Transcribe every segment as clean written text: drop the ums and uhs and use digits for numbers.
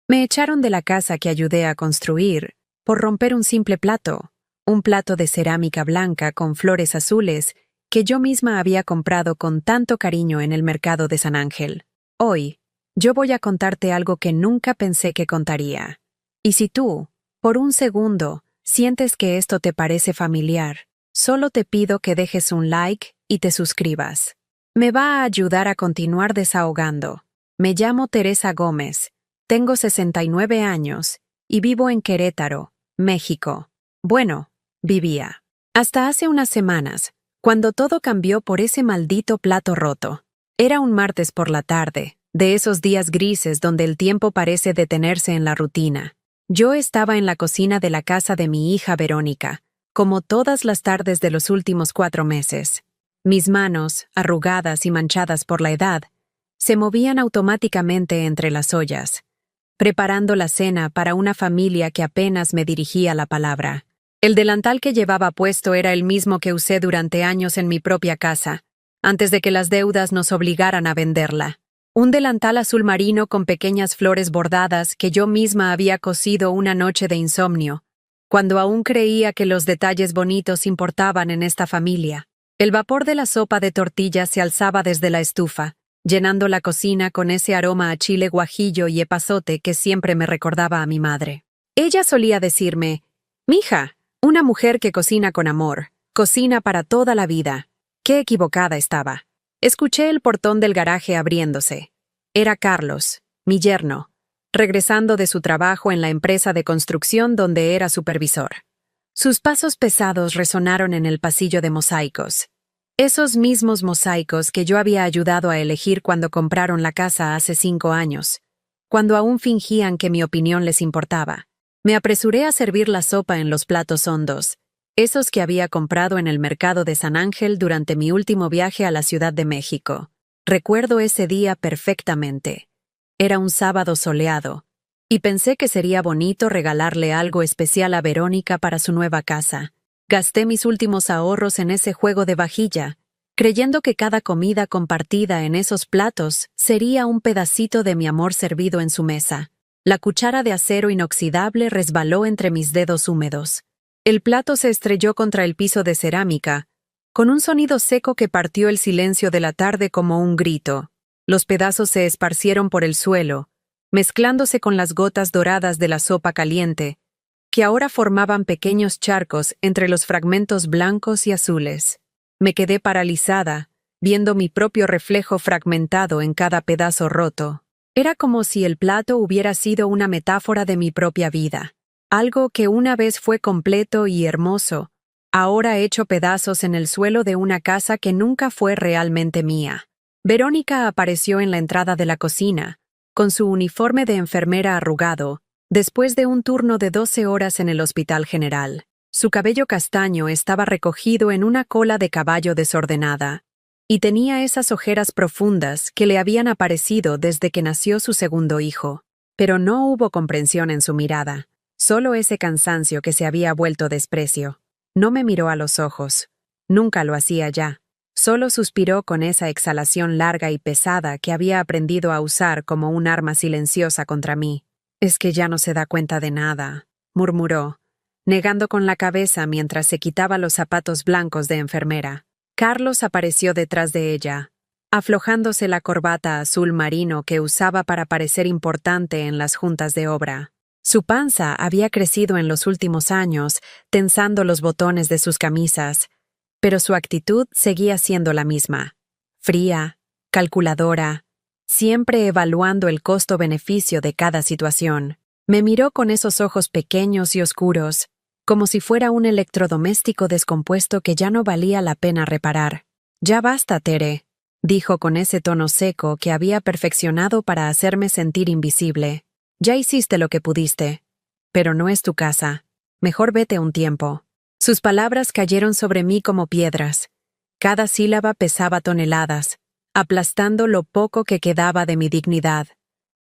Me echaron de la casa que ayudé a construir por romper un simple plato, un plato de cerámica blanca con flores azules que yo misma había comprado con tanto cariño en el mercado de San Ángel. Hoy, yo voy a contarte algo que nunca pensé que contaría. Y si tú, por un segundo, sientes que esto te parece familiar, solo te pido que dejes un like y te suscribas. Me va a ayudar a continuar desahogando. Me llamo Teresa Gómez, tengo 69 años y vivo en Querétaro, México. Bueno, vivía. Hasta hace unas semanas, cuando todo cambió por ese maldito plato roto. Era un martes por la tarde, de esos días grises donde el tiempo parece detenerse en la rutina. Yo estaba en la cocina de la casa de mi hija Verónica, como todas las tardes de los últimos 4 meses. Mis manos, arrugadas y manchadas por la edad, se movían automáticamente entre las ollas, preparando la cena para una familia que apenas me dirigía la palabra. El delantal que llevaba puesto era el mismo que usé durante años en mi propia casa, antes de que las deudas nos obligaran a venderla. Un delantal azul marino con pequeñas flores bordadas que yo misma había cosido una noche de insomnio, cuando aún creía que los detalles bonitos importaban en esta familia. El vapor de la sopa de tortillas se alzaba desde la estufa, llenando la cocina con ese aroma a chile guajillo y epazote que siempre me recordaba a mi madre. Ella solía decirme: «Mija, una mujer que cocina con amor, cocina para toda la vida». Qué equivocada estaba. Escuché el portón del garaje abriéndose. Era Carlos, mi yerno, regresando de su trabajo en la empresa de construcción donde era supervisor. Sus pasos pesados resonaron en el pasillo de mosaicos. Esos mismos mosaicos que yo había ayudado a elegir cuando compraron la casa hace 5 años, cuando aún fingían que mi opinión les importaba. Me apresuré a servir la sopa en los platos hondos, esos que había comprado en el mercado de San Ángel durante mi último viaje a la Ciudad de México. Recuerdo ese día perfectamente. Era un sábado soleado, y pensé que sería bonito regalarle algo especial a Verónica para su nueva casa. Gasté mis últimos ahorros en ese juego de vajilla, creyendo que cada comida compartida en esos platos sería un pedacito de mi amor servido en su mesa. La cuchara de acero inoxidable resbaló entre mis dedos húmedos. El plato se estrelló contra el piso de cerámica, con un sonido seco que partió el silencio de la tarde como un grito. Los pedazos se esparcieron por el suelo, mezclándose con las gotas doradas de la sopa caliente, que ahora formaban pequeños charcos entre los fragmentos blancos y azules. Me quedé paralizada, viendo mi propio reflejo fragmentado en cada pedazo roto. Era como si el plato hubiera sido una metáfora de mi propia vida. Algo que una vez fue completo y hermoso, ahora hecho pedazos en el suelo de una casa que nunca fue realmente mía. Verónica apareció en la entrada de la cocina, con su uniforme de enfermera arrugado, después de un turno de 12 horas en el Hospital General. Su cabello castaño estaba recogido en una cola de caballo desordenada, y tenía esas ojeras profundas que le habían aparecido desde que nació su segundo hijo. Pero no hubo comprensión en su mirada. Solo ese cansancio que se había vuelto desprecio. No me miró a los ojos. Nunca lo hacía ya. Solo suspiró con esa exhalación larga y pesada que había aprendido a usar como un arma silenciosa contra mí. «Es que ya no se da cuenta de nada», murmuró, negando con la cabeza mientras se quitaba los zapatos blancos de enfermera. Carlos apareció detrás de ella, aflojándose la corbata azul marino que usaba para parecer importante en las juntas de obra. Su panza había crecido en los últimos años, tensando los botones de sus camisas, pero su actitud seguía siendo la misma. Fría, calculadora, siempre evaluando el costo-beneficio de cada situación. Me miró con esos ojos pequeños y oscuros, como si fuera un electrodoméstico descompuesto que ya no valía la pena reparar. «Ya basta, Tere», dijo con ese tono seco que había perfeccionado para hacerme sentir invisible. «Ya hiciste lo que pudiste. Pero no es tu casa. Mejor vete un tiempo». Sus palabras cayeron sobre mí como piedras. Cada sílaba pesaba toneladas, aplastando lo poco que quedaba de mi dignidad.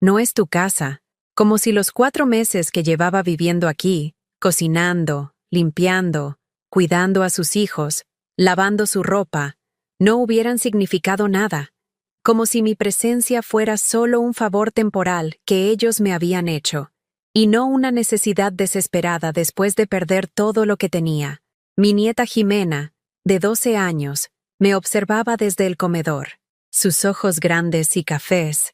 «No es tu casa», como si los 4 meses que llevaba viviendo aquí, cocinando, limpiando, cuidando a sus hijos, lavando su ropa, no hubieran significado nada. como si mi presencia fuera solo un favor temporal que ellos me habían hecho, y no una necesidad desesperada después de perder todo lo que tenía. Mi nieta Jimena, de 12 años, me observaba desde el comedor. Sus ojos grandes y cafés,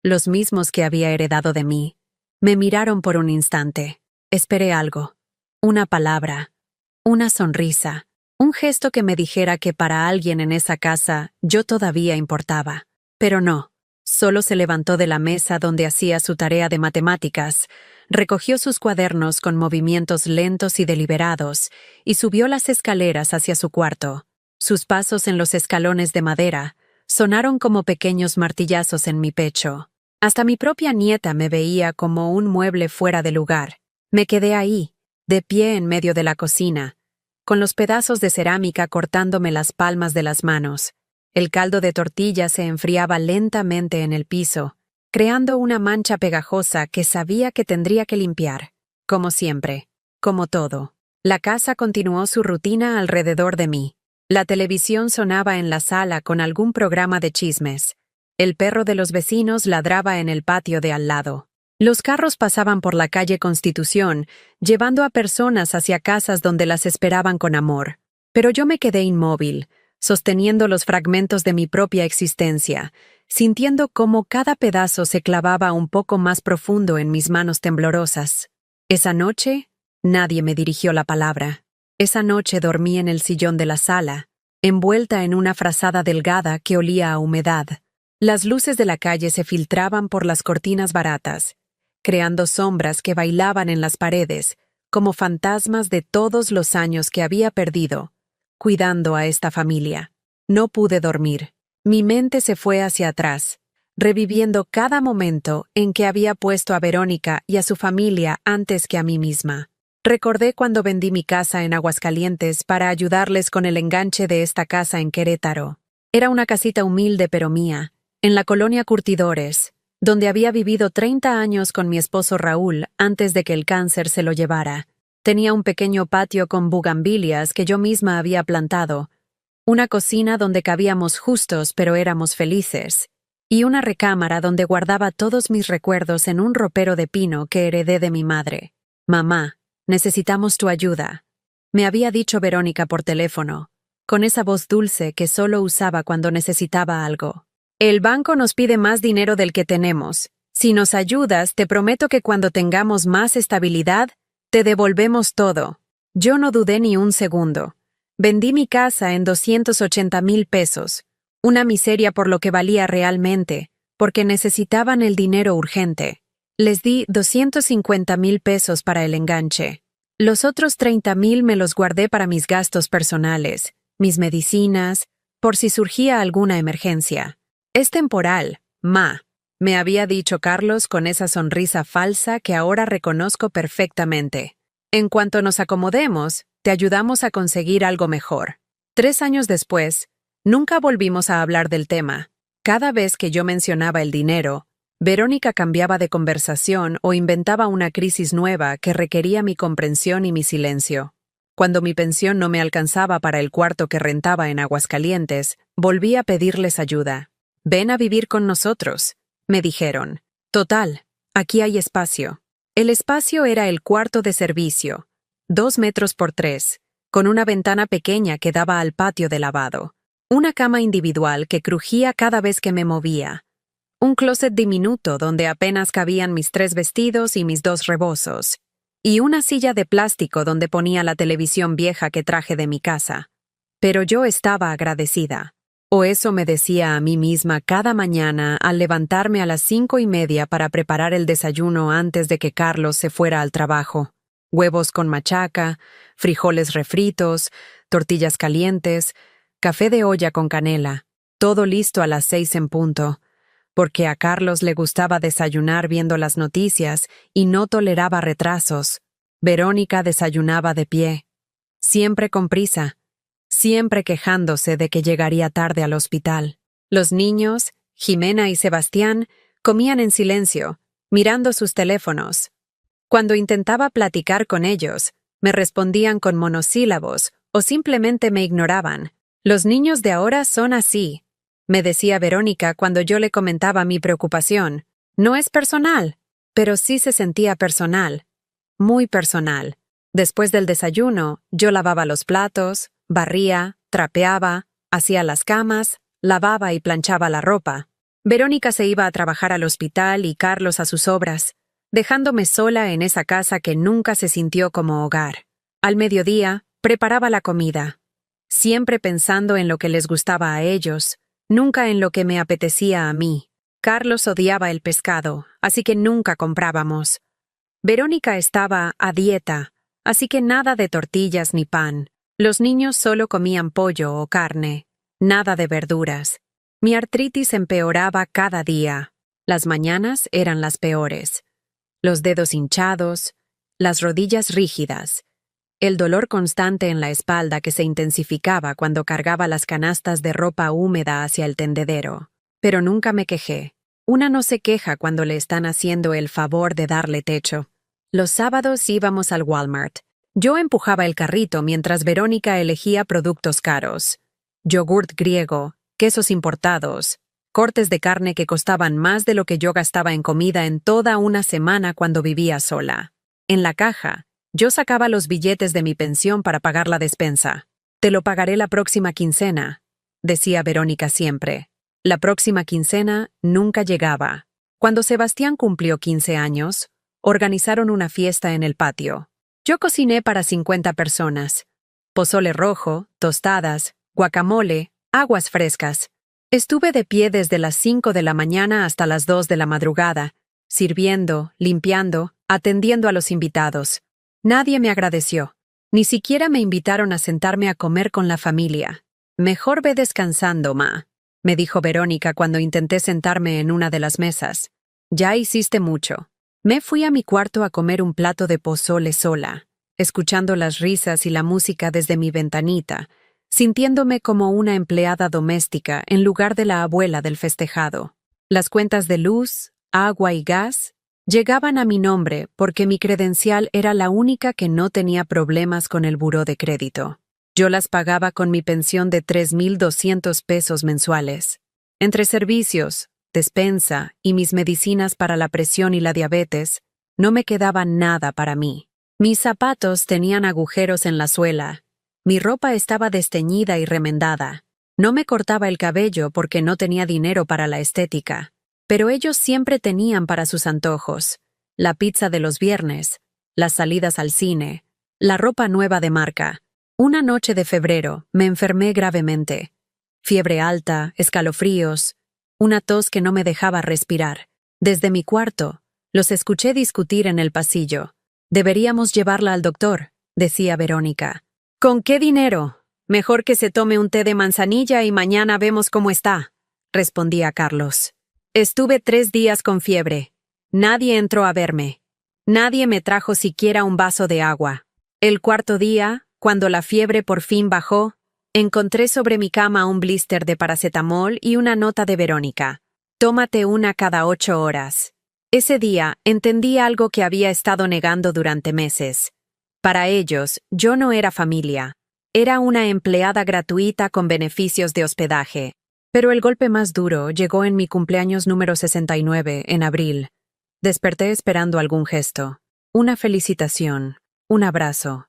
los mismos que había heredado de mí, me miraron por un instante. Esperé algo, una palabra, una sonrisa, un gesto que me dijera que para alguien en esa casa yo todavía importaba. Pero no, solo se levantó de la mesa donde hacía su tarea de matemáticas, recogió sus cuadernos con movimientos lentos y deliberados y subió las escaleras hacia su cuarto. Sus pasos en los escalones de madera sonaron como pequeños martillazos en mi pecho. Hasta mi propia nieta me veía como un mueble fuera de lugar. Me quedé ahí, de pie en medio de la cocina, con los pedazos de cerámica cortándome las palmas de las manos. El caldo de tortilla se enfriaba lentamente en el piso, creando una mancha pegajosa que sabía que tendría que limpiar. Como siempre, como todo, la casa continuó su rutina alrededor de mí. La televisión sonaba en la sala con algún programa de chismes. El perro de los vecinos ladraba en el patio de al lado. Los carros pasaban por la calle Constitución, llevando a personas hacia casas donde las esperaban con amor. Pero yo me quedé inmóvil, sosteniendo los fragmentos de mi propia existencia, sintiendo cómo cada pedazo se clavaba un poco más profundo en mis manos temblorosas. Esa noche, nadie me dirigió la palabra. Esa noche dormí en el sillón de la sala, envuelta en una frazada delgada que olía a humedad. Las luces de la calle se filtraban por las cortinas baratas, creando sombras que bailaban en las paredes, como fantasmas de todos los años que había perdido, cuidando a esta familia. No pude dormir. Mi mente se fue hacia atrás, reviviendo cada momento en que había puesto a Verónica y a su familia antes que a mí misma. Recordé cuando vendí mi casa en Aguascalientes para ayudarles con el enganche de esta casa en Querétaro. Era una casita humilde pero mía, en la colonia Curtidores, donde había vivido 30 años con mi esposo Raúl antes de que el cáncer se lo llevara. Tenía un pequeño patio con bugambilias que yo misma había plantado, una cocina donde cabíamos justos pero éramos felices, y una recámara donde guardaba todos mis recuerdos en un ropero de pino que heredé de mi madre. «Mamá, necesitamos tu ayuda», me había dicho Verónica por teléfono, con esa voz dulce que solo usaba cuando necesitaba algo. «El banco nos pide más dinero del que tenemos. Si nos ayudas, te prometo que cuando tengamos más estabilidad, te devolvemos todo». Yo no dudé ni un segundo. Vendí mi casa en 280,000 pesos, una miseria por lo que valía realmente, porque necesitaban el dinero urgente. Les di 250,000 pesos para el enganche. Los otros 30,000 me los guardé para mis gastos personales, mis medicinas, por si surgía alguna emergencia. «Es temporal, ma», me había dicho Carlos con esa sonrisa falsa que ahora reconozco perfectamente. «En cuanto nos acomodemos, te ayudamos a conseguir algo mejor». 3 años después, nunca volvimos a hablar del tema. Cada vez que yo mencionaba el dinero, Verónica cambiaba de conversación o inventaba una crisis nueva que requería mi comprensión y mi silencio. Cuando mi pensión no me alcanzaba para el cuarto que rentaba en Aguascalientes, volví a pedirles ayuda. «Ven a vivir con nosotros», me dijeron. «Total, aquí hay espacio». El espacio era el cuarto de servicio, 2 metros por 3, con una ventana pequeña que daba al patio de lavado, una cama individual que crujía cada vez que me movía, un closet diminuto donde apenas cabían mis 3 vestidos y mis 2 rebozos, y una silla de plástico donde ponía la televisión vieja que traje de mi casa. Pero yo estaba agradecida. O eso me decía a mí misma cada mañana al levantarme a las 5:30 para preparar el desayuno antes de que Carlos se fuera al trabajo. Huevos con machaca, frijoles refritos, tortillas calientes, café de olla con canela, todo listo a las 6 en punto, porque a Carlos le gustaba desayunar viendo las noticias y no toleraba retrasos. Verónica desayunaba de pie, siempre con prisa, siempre quejándose de que llegaría tarde al hospital. Los niños, Jimena y Sebastián, comían en silencio, mirando sus teléfonos. Cuando intentaba platicar con ellos, me respondían con monosílabos o simplemente me ignoraban. «Los niños de ahora son así», me decía Verónica cuando yo le comentaba mi preocupación. No es personal, pero sí se sentía personal, muy personal. Después del desayuno, yo lavaba los platos, barría, trapeaba, hacía las camas, lavaba y planchaba la ropa. Verónica se iba a trabajar al hospital y Carlos a sus obras, dejándome sola en esa casa que nunca se sintió como hogar. Al mediodía, preparaba la comida, siempre pensando en lo que les gustaba a ellos, nunca en lo que me apetecía a mí. Carlos odiaba el pescado, así que nunca comprábamos. Verónica estaba a dieta, así que nada de tortillas ni pan. Los niños solo comían pollo o carne, nada de verduras. Mi artritis empeoraba cada día. Las mañanas eran las peores. Los dedos hinchados, las rodillas rígidas, el dolor constante en la espalda que se intensificaba cuando cargaba las canastas de ropa húmeda hacia el tendedero. Pero nunca me quejé. Una no se queja cuando le están haciendo el favor de darle techo. Los sábados íbamos al Walmart. Yo empujaba el carrito mientras Verónica elegía productos caros. Yogurt griego, quesos importados, cortes de carne que costaban más de lo que yo gastaba en comida en toda una semana cuando vivía sola. En la caja, yo sacaba los billetes de mi pensión para pagar la despensa. Te lo pagaré la próxima quincena, decía Verónica siempre. La próxima quincena nunca llegaba. Cuando Sebastián cumplió 15 años, organizaron una fiesta en el patio. Yo cociné para 50 personas. Pozole rojo, tostadas, guacamole, aguas frescas. Estuve de pie desde las 5 de la mañana hasta las 2 de la madrugada, sirviendo, limpiando, atendiendo a los invitados. Nadie me agradeció. Ni siquiera me invitaron a sentarme a comer con la familia. Mejor ve descansando, ma, me dijo Verónica cuando intenté sentarme en una de las mesas. Ya hiciste mucho. Me fui a mi cuarto a comer un plato de pozole sola, escuchando las risas y la música desde mi ventanita, sintiéndome como una empleada doméstica en lugar de la abuela del festejado. Las cuentas de luz, agua y gas llegaban a mi nombre porque mi credencial era la única que no tenía problemas con el buró de crédito. Yo las pagaba con mi pensión de 3,200 pesos mensuales. Entre servicios, despensa y mis medicinas para la presión y la diabetes, no me quedaba nada para mí. Mis zapatos tenían agujeros en la suela. Mi ropa estaba desteñida y remendada. No me cortaba el cabello porque no tenía dinero para la estética. Pero ellos siempre tenían para sus antojos. La pizza de los viernes, las salidas al cine, la ropa nueva de marca. Una noche de febrero me enfermé gravemente. Fiebre alta, escalofríos, una tos que no me dejaba respirar. Desde mi cuarto, los escuché discutir en el pasillo. «Deberíamos llevarla al doctor», decía Verónica. «¿Con qué dinero? Mejor que se tome un té de manzanilla y mañana vemos cómo está», respondía Carlos. Estuve 3 días con fiebre. Nadie entró a verme. Nadie me trajo siquiera un vaso de agua. El cuarto día, cuando la fiebre por fin bajó, encontré sobre mi cama un blister de paracetamol y una nota de Verónica. «Tómate una cada 8 horas». Ese día entendí algo que había estado negando durante meses. Para ellos, yo no era familia. Era una empleada gratuita con beneficios de hospedaje. Pero el golpe más duro llegó en mi cumpleaños número 69, en abril. Desperté esperando algún gesto. Una felicitación, un abrazo,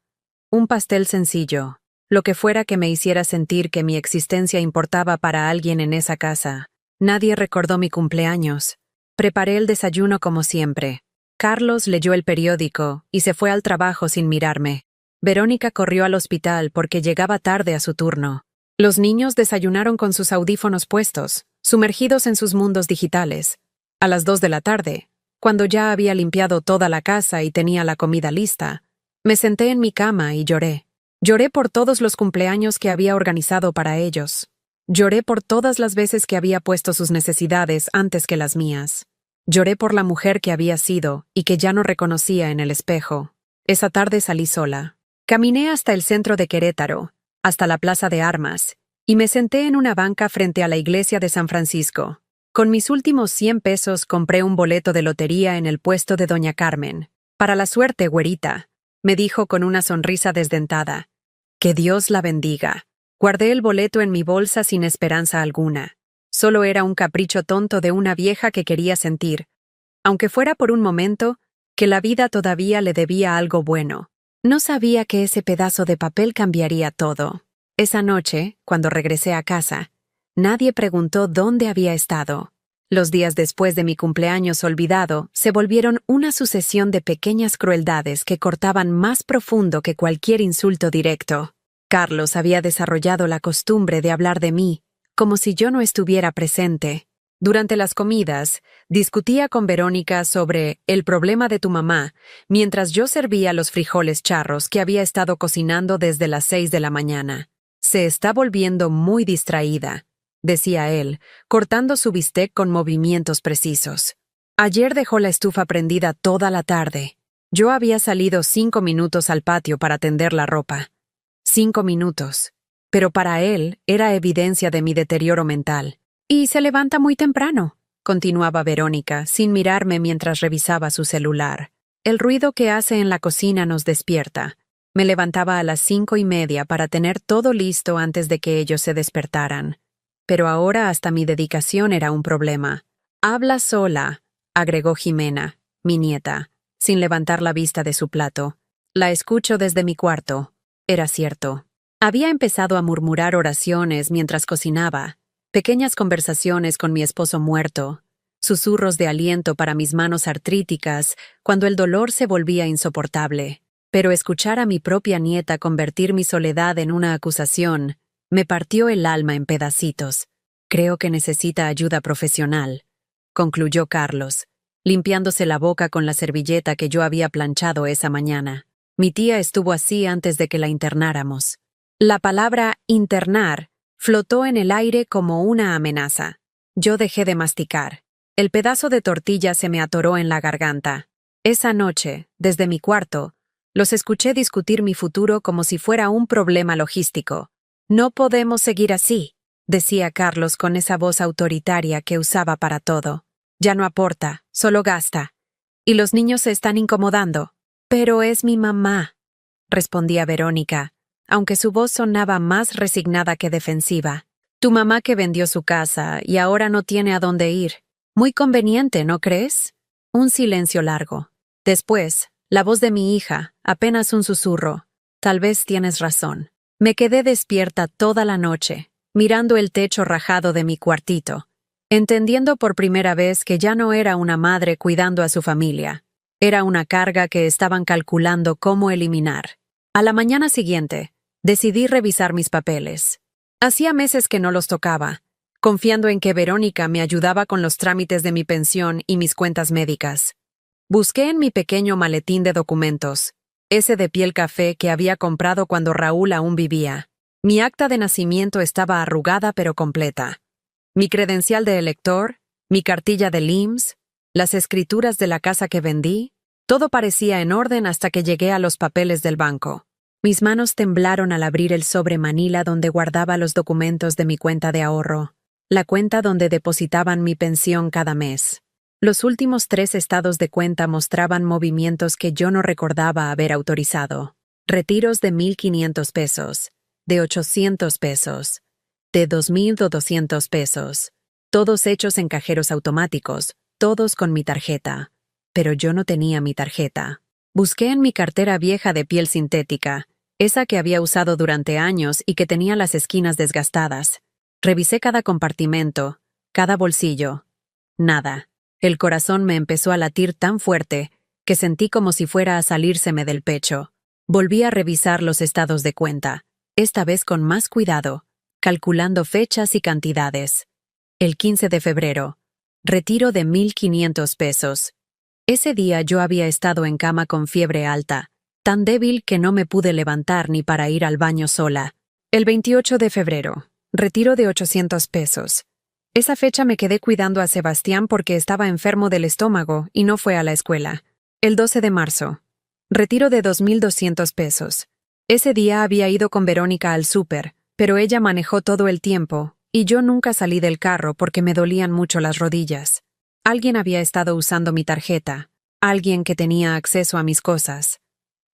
un pastel sencillo, lo que fuera que me hiciera sentir que mi existencia importaba para alguien en esa casa. Nadie recordó mi cumpleaños. Preparé el desayuno como siempre. Carlos leyó el periódico y se fue al trabajo sin mirarme. Verónica corrió al hospital porque llegaba tarde a su turno. Los niños desayunaron con sus audífonos puestos, sumergidos en sus mundos digitales. A las 2 de la tarde, cuando ya había limpiado toda la casa y tenía la comida lista, me senté en mi cama y lloré. Lloré por todos los cumpleaños que había organizado para ellos. Lloré por todas las veces que había puesto sus necesidades antes que las mías. Lloré por la mujer que había sido y que ya no reconocía en el espejo. Esa tarde salí sola. Caminé hasta el centro de Querétaro, hasta la Plaza de Armas, y me senté en una banca frente a la iglesia de San Francisco. Con mis últimos 100 pesos compré un boleto de lotería en el puesto de Doña Carmen. «Para la suerte, güerita», me dijo con una sonrisa desdentada. «Que Dios la bendiga». Guardé el boleto en mi bolsa sin esperanza alguna. Solo era un capricho tonto de una vieja que quería sentir, aunque fuera por un momento, que la vida todavía le debía algo bueno. No sabía que ese pedazo de papel cambiaría todo. Esa noche, cuando regresé a casa, nadie preguntó dónde había estado. Los días después de mi cumpleaños olvidado se volvieron una sucesión de pequeñas crueldades que cortaban más profundo que cualquier insulto directo. Carlos había desarrollado la costumbre de hablar de mí, como si yo no estuviera presente. Durante las comidas, discutía con Verónica sobre el problema de tu mamá, mientras yo servía los frijoles charros que había estado cocinando desde las 6 de la mañana. Se está volviendo muy distraída, decía él, cortando su bistec con movimientos precisos. Ayer dejó la estufa prendida toda la tarde. Yo había salido 5 minutos al patio para tender la ropa. 5 minutos. Pero para él era evidencia de mi deterioro mental. Y se levanta muy temprano, continuaba Verónica, sin mirarme mientras revisaba su celular. El ruido que hace en la cocina nos despierta. Me levantaba a las 5:30 para tener todo listo antes de que ellos se despertaran. Pero ahora hasta mi dedicación era un problema. Habla sola, agregó Jimena, mi nieta, sin levantar la vista de su plato. La escucho desde mi cuarto. Era cierto. Había empezado a murmurar oraciones mientras cocinaba. Pequeñas conversaciones con mi esposo muerto, susurros de aliento para mis manos artríticas cuando el dolor se volvía insoportable. Pero escuchar a mi propia nieta convertir mi soledad en una acusación me partió el alma en pedacitos. Creo que necesita ayuda profesional, concluyó Carlos, limpiándose la boca con la servilleta que yo había planchado esa mañana. Mi tía estuvo así antes de que la internáramos. La palabra internar flotó en el aire como una amenaza. Yo dejé de masticar. El pedazo de tortilla se me atoró en la garganta. Esa noche, desde mi cuarto, los escuché discutir mi futuro como si fuera un problema logístico. No podemos seguir así, decía Carlos con esa voz autoritaria que usaba para todo. Ya no aporta, solo gasta. Y los niños se están incomodando. Pero es mi mamá, respondía Verónica, aunque su voz sonaba más resignada que defensiva. Tu mamá que vendió su casa y ahora no tiene a dónde ir. Muy conveniente, ¿no crees? Un silencio largo. Después, la voz de mi hija, apenas un susurro. Tal vez tienes razón. Me quedé despierta toda la noche, mirando el techo rajado de mi cuartito, entendiendo por primera vez que ya no era una madre cuidando a su familia. Era una carga que estaban calculando cómo eliminar. A la mañana siguiente, decidí revisar mis papeles. Hacía meses que no los tocaba, confiando en que Verónica me ayudaba con los trámites de mi pensión y mis cuentas médicas. Busqué en mi pequeño maletín de documentos, ese de piel café que había comprado cuando Raúl aún vivía. Mi acta de nacimiento estaba arrugada pero completa. Mi credencial de elector, mi cartilla del IMSS, las escrituras de la casa que vendí, todo parecía en orden hasta que llegué a los papeles del banco. Mis manos temblaron al abrir el sobre manila donde guardaba los documentos de mi cuenta de ahorro, la cuenta donde depositaban mi pensión cada mes. Los últimos 3 estados de cuenta mostraban movimientos que yo no recordaba haber autorizado. Retiros de 1,500 pesos, de 800 pesos, de 2,200 pesos, todos hechos en cajeros automáticos, todos con mi tarjeta. Pero yo no tenía mi tarjeta. Busqué en mi cartera vieja de piel sintética, esa que había usado durante años y que tenía las esquinas desgastadas. Revisé cada compartimento, cada bolsillo. Nada. El corazón me empezó a latir tan fuerte que sentí como si fuera a salírseme del pecho. Volví a revisar los estados de cuenta, esta vez con más cuidado, calculando fechas y cantidades. El 15 de febrero. Retiro de 1,500 pesos. Ese día yo había estado en cama con fiebre alta, tan débil que no me pude levantar ni para ir al baño sola. El 28 de febrero. Retiro de 800 pesos. Esa fecha me quedé cuidando a Sebastián porque estaba enfermo del estómago y no fue a la escuela. El 12 de marzo. Retiro de 2,200 pesos. Ese día había ido con Verónica al súper, pero ella manejó todo el tiempo, y yo nunca salí del carro porque me dolían mucho las rodillas. Alguien había estado usando mi tarjeta, alguien que tenía acceso a mis cosas,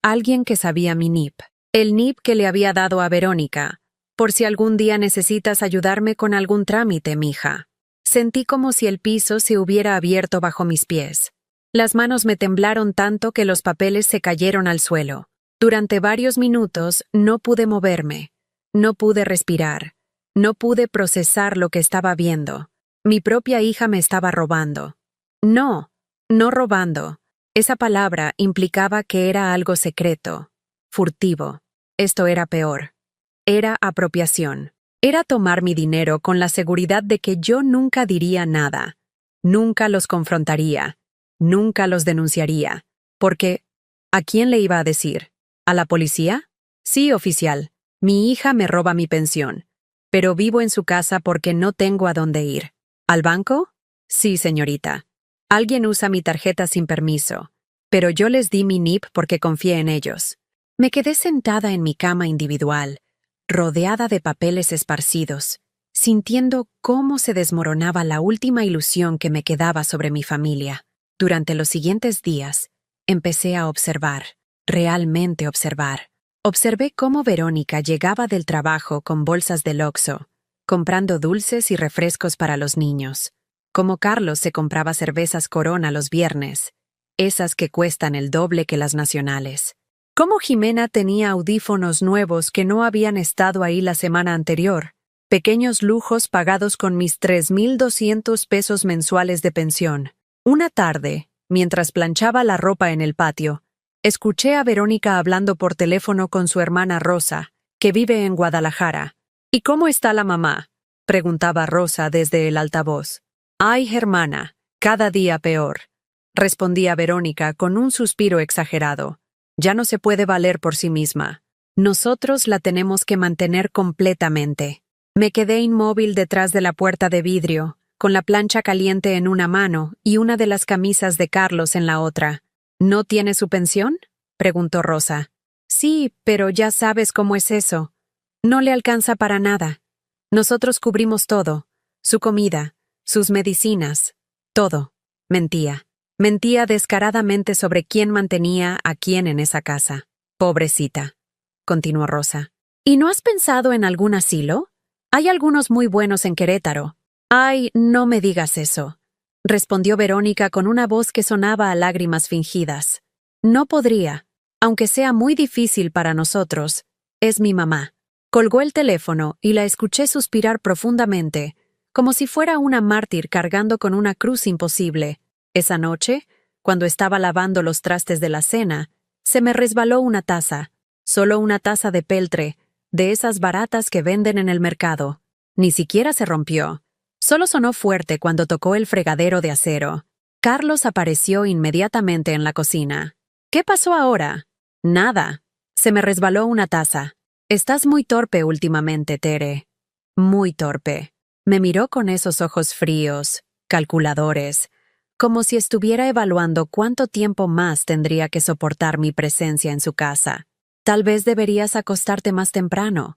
alguien que sabía mi NIP, el NIP que le había dado a Verónica, por si algún día necesitas ayudarme con algún trámite, mija. Sentí como si el piso se hubiera abierto bajo mis pies. Las manos me temblaron tanto que los papeles se cayeron al suelo. Durante varios minutos no pude moverme. No pude respirar. No pude procesar lo que estaba viendo. Mi propia hija me estaba robando. No, no robando. Esa palabra implicaba que era algo secreto, furtivo. Esto era peor. Era apropiación. Era tomar mi dinero con la seguridad de que yo nunca diría nada. Nunca los confrontaría. Nunca los denunciaría. Porque, ¿a quién le iba a decir? ¿A la policía? Sí, oficial. Mi hija me roba mi pensión. Pero vivo en su casa porque no tengo a dónde ir. ¿Al banco? Sí, señorita. Alguien usa mi tarjeta sin permiso. Pero yo les di mi NIP porque confié en ellos. Me quedé sentada en mi cama individual, rodeada de papeles esparcidos, sintiendo cómo se desmoronaba la última ilusión que me quedaba sobre mi familia. Durante los siguientes días, empecé a observar, realmente observar. Observé cómo Verónica llegaba del trabajo con bolsas del Oxxo, comprando dulces y refrescos para los niños. Cómo Carlos se compraba cervezas Corona los viernes, esas que cuestan el doble que las nacionales. Cómo Jimena tenía audífonos nuevos que no habían estado ahí la semana anterior. Pequeños lujos pagados con mis 3,200 pesos mensuales de pensión. Una tarde, mientras planchaba la ropa en el patio, escuché a Verónica hablando por teléfono con su hermana Rosa, que vive en Guadalajara. ¿Y cómo está la mamá?, preguntaba Rosa desde el altavoz. Ay, hermana, cada día peor, respondía Verónica con un suspiro exagerado. Ya no se puede valer por sí misma. Nosotros la tenemos que mantener completamente. Me quedé inmóvil detrás de la puerta de vidrio, con la plancha caliente en una mano y una de las camisas de Carlos en la otra. ¿No tiene su pensión?, preguntó Rosa. Sí, pero ya sabes cómo es eso. No le alcanza para nada. Nosotros cubrimos todo. Su comida, sus medicinas, todo. Mentía. Mentía descaradamente sobre quién mantenía a quién en esa casa. Pobrecita, continuó Rosa. ¿Y no has pensado en algún asilo? Hay algunos muy buenos en Querétaro. Ay, no me digas eso, respondió Verónica con una voz que sonaba a lágrimas fingidas. No podría, aunque sea muy difícil para nosotros. Es mi mamá. Colgó el teléfono y la escuché suspirar profundamente, como si fuera una mártir cargando con una cruz imposible. Esa noche, cuando estaba lavando los trastes de la cena, se me resbaló una taza, solo una taza de peltre, de esas baratas que venden en el mercado. Ni siquiera se rompió. Solo sonó fuerte cuando tocó el fregadero de acero. Carlos apareció inmediatamente en la cocina. ¿Qué pasó ahora? Nada. Se me resbaló una taza. Estás muy torpe últimamente, Tere. Muy torpe. Me miró con esos ojos fríos, calculadores, como si estuviera evaluando cuánto tiempo más tendría que soportar mi presencia en su casa. Tal vez deberías acostarte más temprano,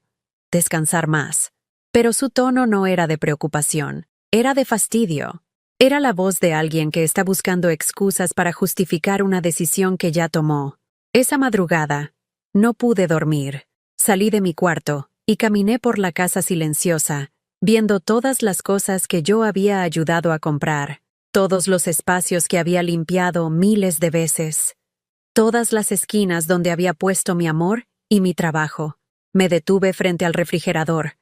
descansar más. Pero su tono no era de preocupación, era de fastidio. Era la voz de alguien que está buscando excusas para justificar una decisión que ya tomó. Esa madrugada, no pude dormir. Salí de mi cuarto y caminé por la casa silenciosa, viendo todas las cosas que yo había ayudado a comprar, todos los espacios que había limpiado miles de veces, todas las esquinas donde había puesto mi amor y mi trabajo. Me detuve frente al refrigerador,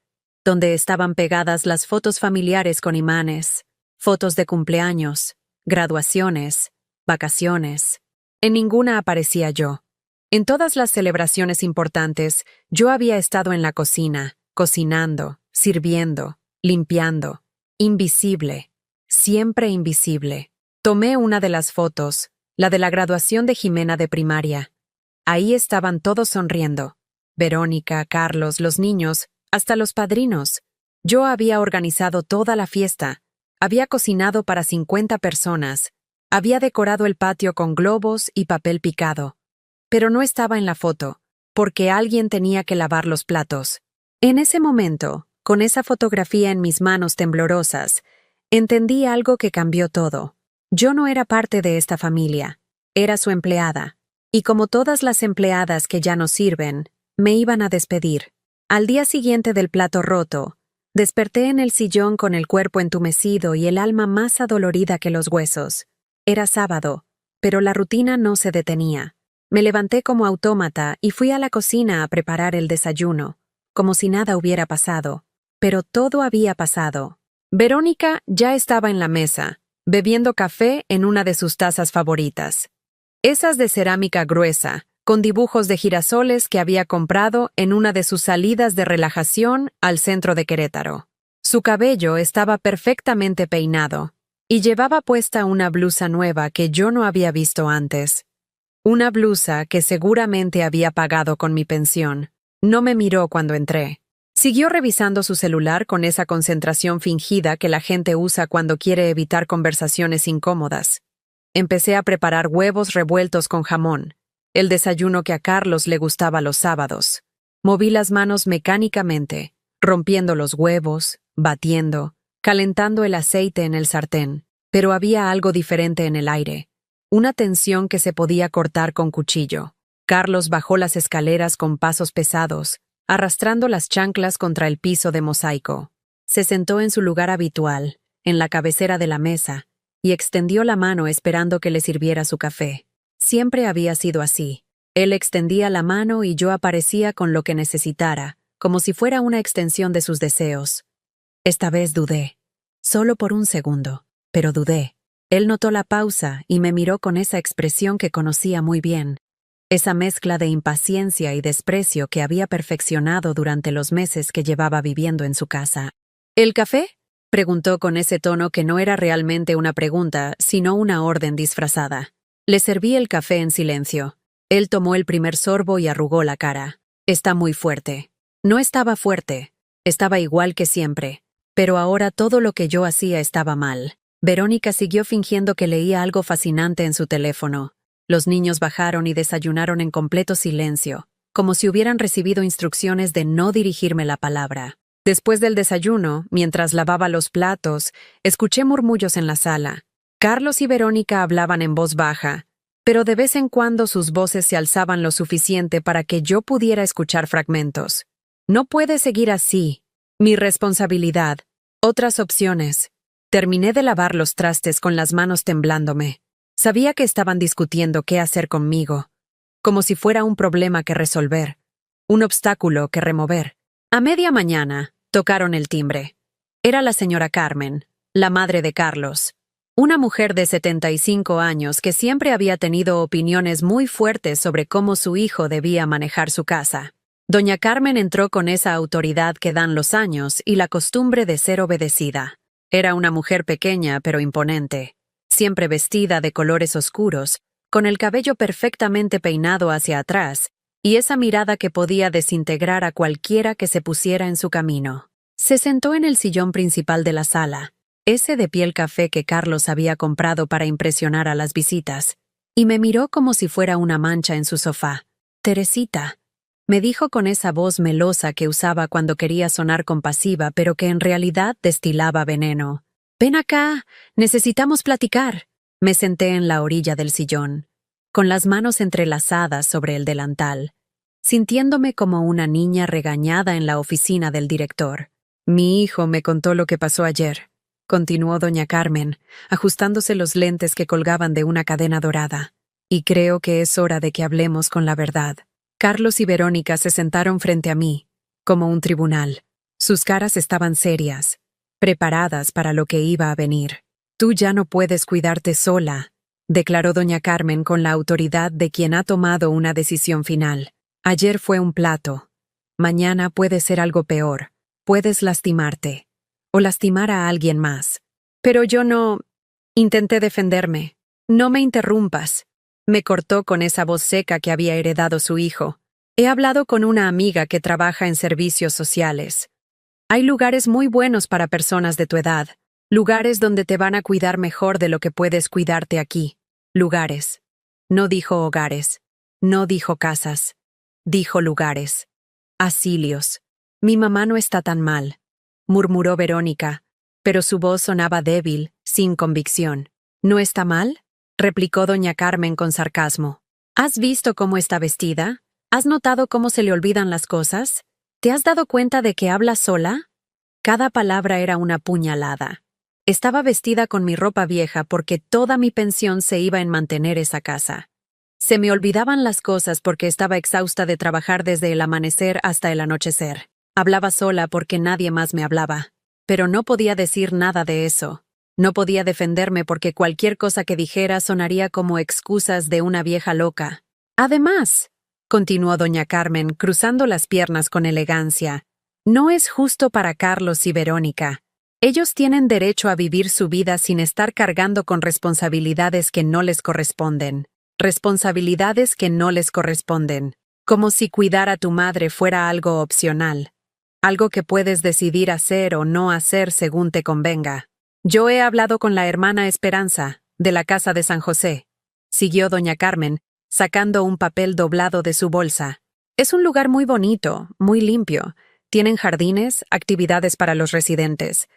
donde estaban pegadas las fotos familiares con imanes, fotos de cumpleaños, graduaciones, vacaciones. En ninguna aparecía yo. En todas las celebraciones importantes, yo había estado en la cocina, cocinando, sirviendo, limpiando. Invisible, siempre invisible. Tomé una de las fotos, la de la graduación de Jimena de primaria. Ahí estaban todos sonriendo. Verónica, Carlos, los niños, hasta los padrinos. Yo había organizado toda la fiesta. Había cocinado para 50 personas. Había decorado el patio con globos y papel picado. Pero no estaba en la foto, porque alguien tenía que lavar los platos. En ese momento, con esa fotografía en mis manos temblorosas, entendí algo que cambió todo. Yo no era parte de esta familia. Era su empleada. Y como todas las empleadas que ya no sirven, me iban a despedir. Al día siguiente del plato roto, Desperté en el sillón con el cuerpo entumecido y el alma más adolorida que los huesos. Era sábado, pero la rutina no se detenía. Me levanté como autómata y fui a la cocina a preparar el desayuno, como si nada hubiera pasado. Pero todo había pasado. Verónica ya estaba en la mesa, bebiendo café en una de sus tazas favoritas. Esas de cerámica gruesa, con dibujos de girasoles que había comprado en una de sus salidas de relajación al centro de Querétaro. Su cabello estaba perfectamente peinado, y llevaba puesta una blusa nueva que yo no había visto antes. Una blusa que seguramente había pagado con mi pensión. No me miró cuando entré. Siguió revisando su celular con esa concentración fingida que la gente usa cuando quiere evitar conversaciones incómodas. Empecé a preparar huevos revueltos con jamón, el desayuno que a Carlos le gustaba los sábados. Moví las manos mecánicamente, rompiendo los huevos, batiendo, calentando el aceite en el sartén, pero había algo diferente en el aire, una tensión que se podía cortar con cuchillo. Carlos bajó las escaleras con pasos pesados, arrastrando las chanclas contra el piso de mosaico. Se sentó en su lugar habitual, en la cabecera de la mesa, y extendió la mano esperando que le sirviera su café. Siempre había sido así. Él extendía la mano y yo aparecía con lo que necesitara, como si fuera una extensión de sus deseos. Esta vez dudé. Solo por un segundo, pero dudé. Él notó la pausa y me miró con esa expresión que conocía muy bien. Esa mezcla de impaciencia y desprecio que había perfeccionado durante los meses que llevaba viviendo en su casa. ¿El café?, preguntó con ese tono que no era realmente una pregunta, sino una orden disfrazada. Le serví el café en silencio. Él tomó el primer sorbo y arrugó la cara. Está muy fuerte. No estaba fuerte. Estaba igual que siempre. Pero ahora todo lo que yo hacía estaba mal. Verónica siguió fingiendo que leía algo fascinante en su teléfono. Los niños bajaron y desayunaron en completo silencio, como si hubieran recibido instrucciones de no dirigirme la palabra. Después del desayuno, mientras lavaba los platos, escuché murmullos en la sala. Carlos y Verónica hablaban en voz baja, pero de vez en cuando sus voces se alzaban lo suficiente para que yo pudiera escuchar fragmentos. No puede seguir así. Mi responsabilidad. Otras opciones. Terminé de lavar los trastes con las manos temblándome. Sabía que estaban discutiendo qué hacer conmigo, como si fuera un problema que resolver, un obstáculo que remover. A media mañana, tocaron el timbre. Era la señora Carmen, la madre de Carlos, una mujer de 75 años que siempre había tenido opiniones muy fuertes sobre cómo su hijo debía manejar su casa. Doña Carmen entró con esa autoridad que dan los años y la costumbre de ser obedecida. Era una mujer pequeña pero imponente, siempre vestida de colores oscuros, con el cabello perfectamente peinado hacia atrás, y esa mirada que podía desintegrar a cualquiera que se pusiera en su camino. Se sentó en el sillón principal de la sala, ese de piel café que Carlos había comprado para impresionar a las visitas, y me miró como si fuera una mancha en su sofá. «Teresita», me dijo con esa voz melosa que usaba cuando quería sonar compasiva, pero que en realidad destilaba veneno. «Ven acá, necesitamos platicar». Me senté en la orilla del sillón, con las manos entrelazadas sobre el delantal, sintiéndome como una niña regañada en la oficina del director. «Mi hijo me contó lo que pasó ayer», continuó doña Carmen, ajustándose los lentes que colgaban de una cadena dorada. «Y creo que es hora de que hablemos con la verdad». Carlos y Verónica se sentaron frente a mí, como un tribunal. Sus caras estaban serias, preparadas para lo que iba a venir. «Tú ya no puedes cuidarte sola», declaró doña Carmen con la autoridad de quien ha tomado una decisión final. «Ayer fue un plato. Mañana puede ser algo peor. Puedes lastimarte. O lastimar a alguien más». «Pero yo no...» Intenté defenderme. «No me interrumpas», me cortó con esa voz seca que había heredado su hijo. «He hablado con una amiga que trabaja en servicios sociales. Hay lugares muy buenos para personas de tu edad. Lugares donde te van a cuidar mejor de lo que puedes cuidarte aquí. Lugares». No dijo hogares. No dijo casas. Dijo lugares. «Asilios. Mi mamá no está tan mal», murmuró Verónica, pero su voz sonaba débil, sin convicción. «¿No está mal?», replicó doña Carmen con sarcasmo. «¿Has visto cómo está vestida? ¿Has notado cómo se le olvidan las cosas? ¿Te has dado cuenta de que habla sola?». Cada palabra era una puñalada. Estaba vestida con mi ropa vieja porque toda mi pensión se iba en mantener esa casa. Se me olvidaban las cosas porque estaba exhausta de trabajar desde el amanecer hasta el anochecer. Hablaba sola porque nadie más me hablaba. Pero no podía decir nada de eso. No podía defenderme porque cualquier cosa que dijera sonaría como excusas de una vieja loca. Además, continuó doña Carmen, cruzando las piernas con elegancia, no es justo para Carlos y Verónica. Ellos tienen derecho a vivir su vida sin estar cargando con responsabilidades que no les corresponden. Responsabilidades que no les corresponden. Como si cuidar a tu madre fuera algo opcional. Algo que puedes decidir hacer o no hacer según te convenga. Yo he hablado con la hermana Esperanza, de la casa de San José. Siguió doña Carmen, sacando un papel doblado de su bolsa. Es un lugar muy bonito, muy limpio. Tienen jardines, actividades para los residentes.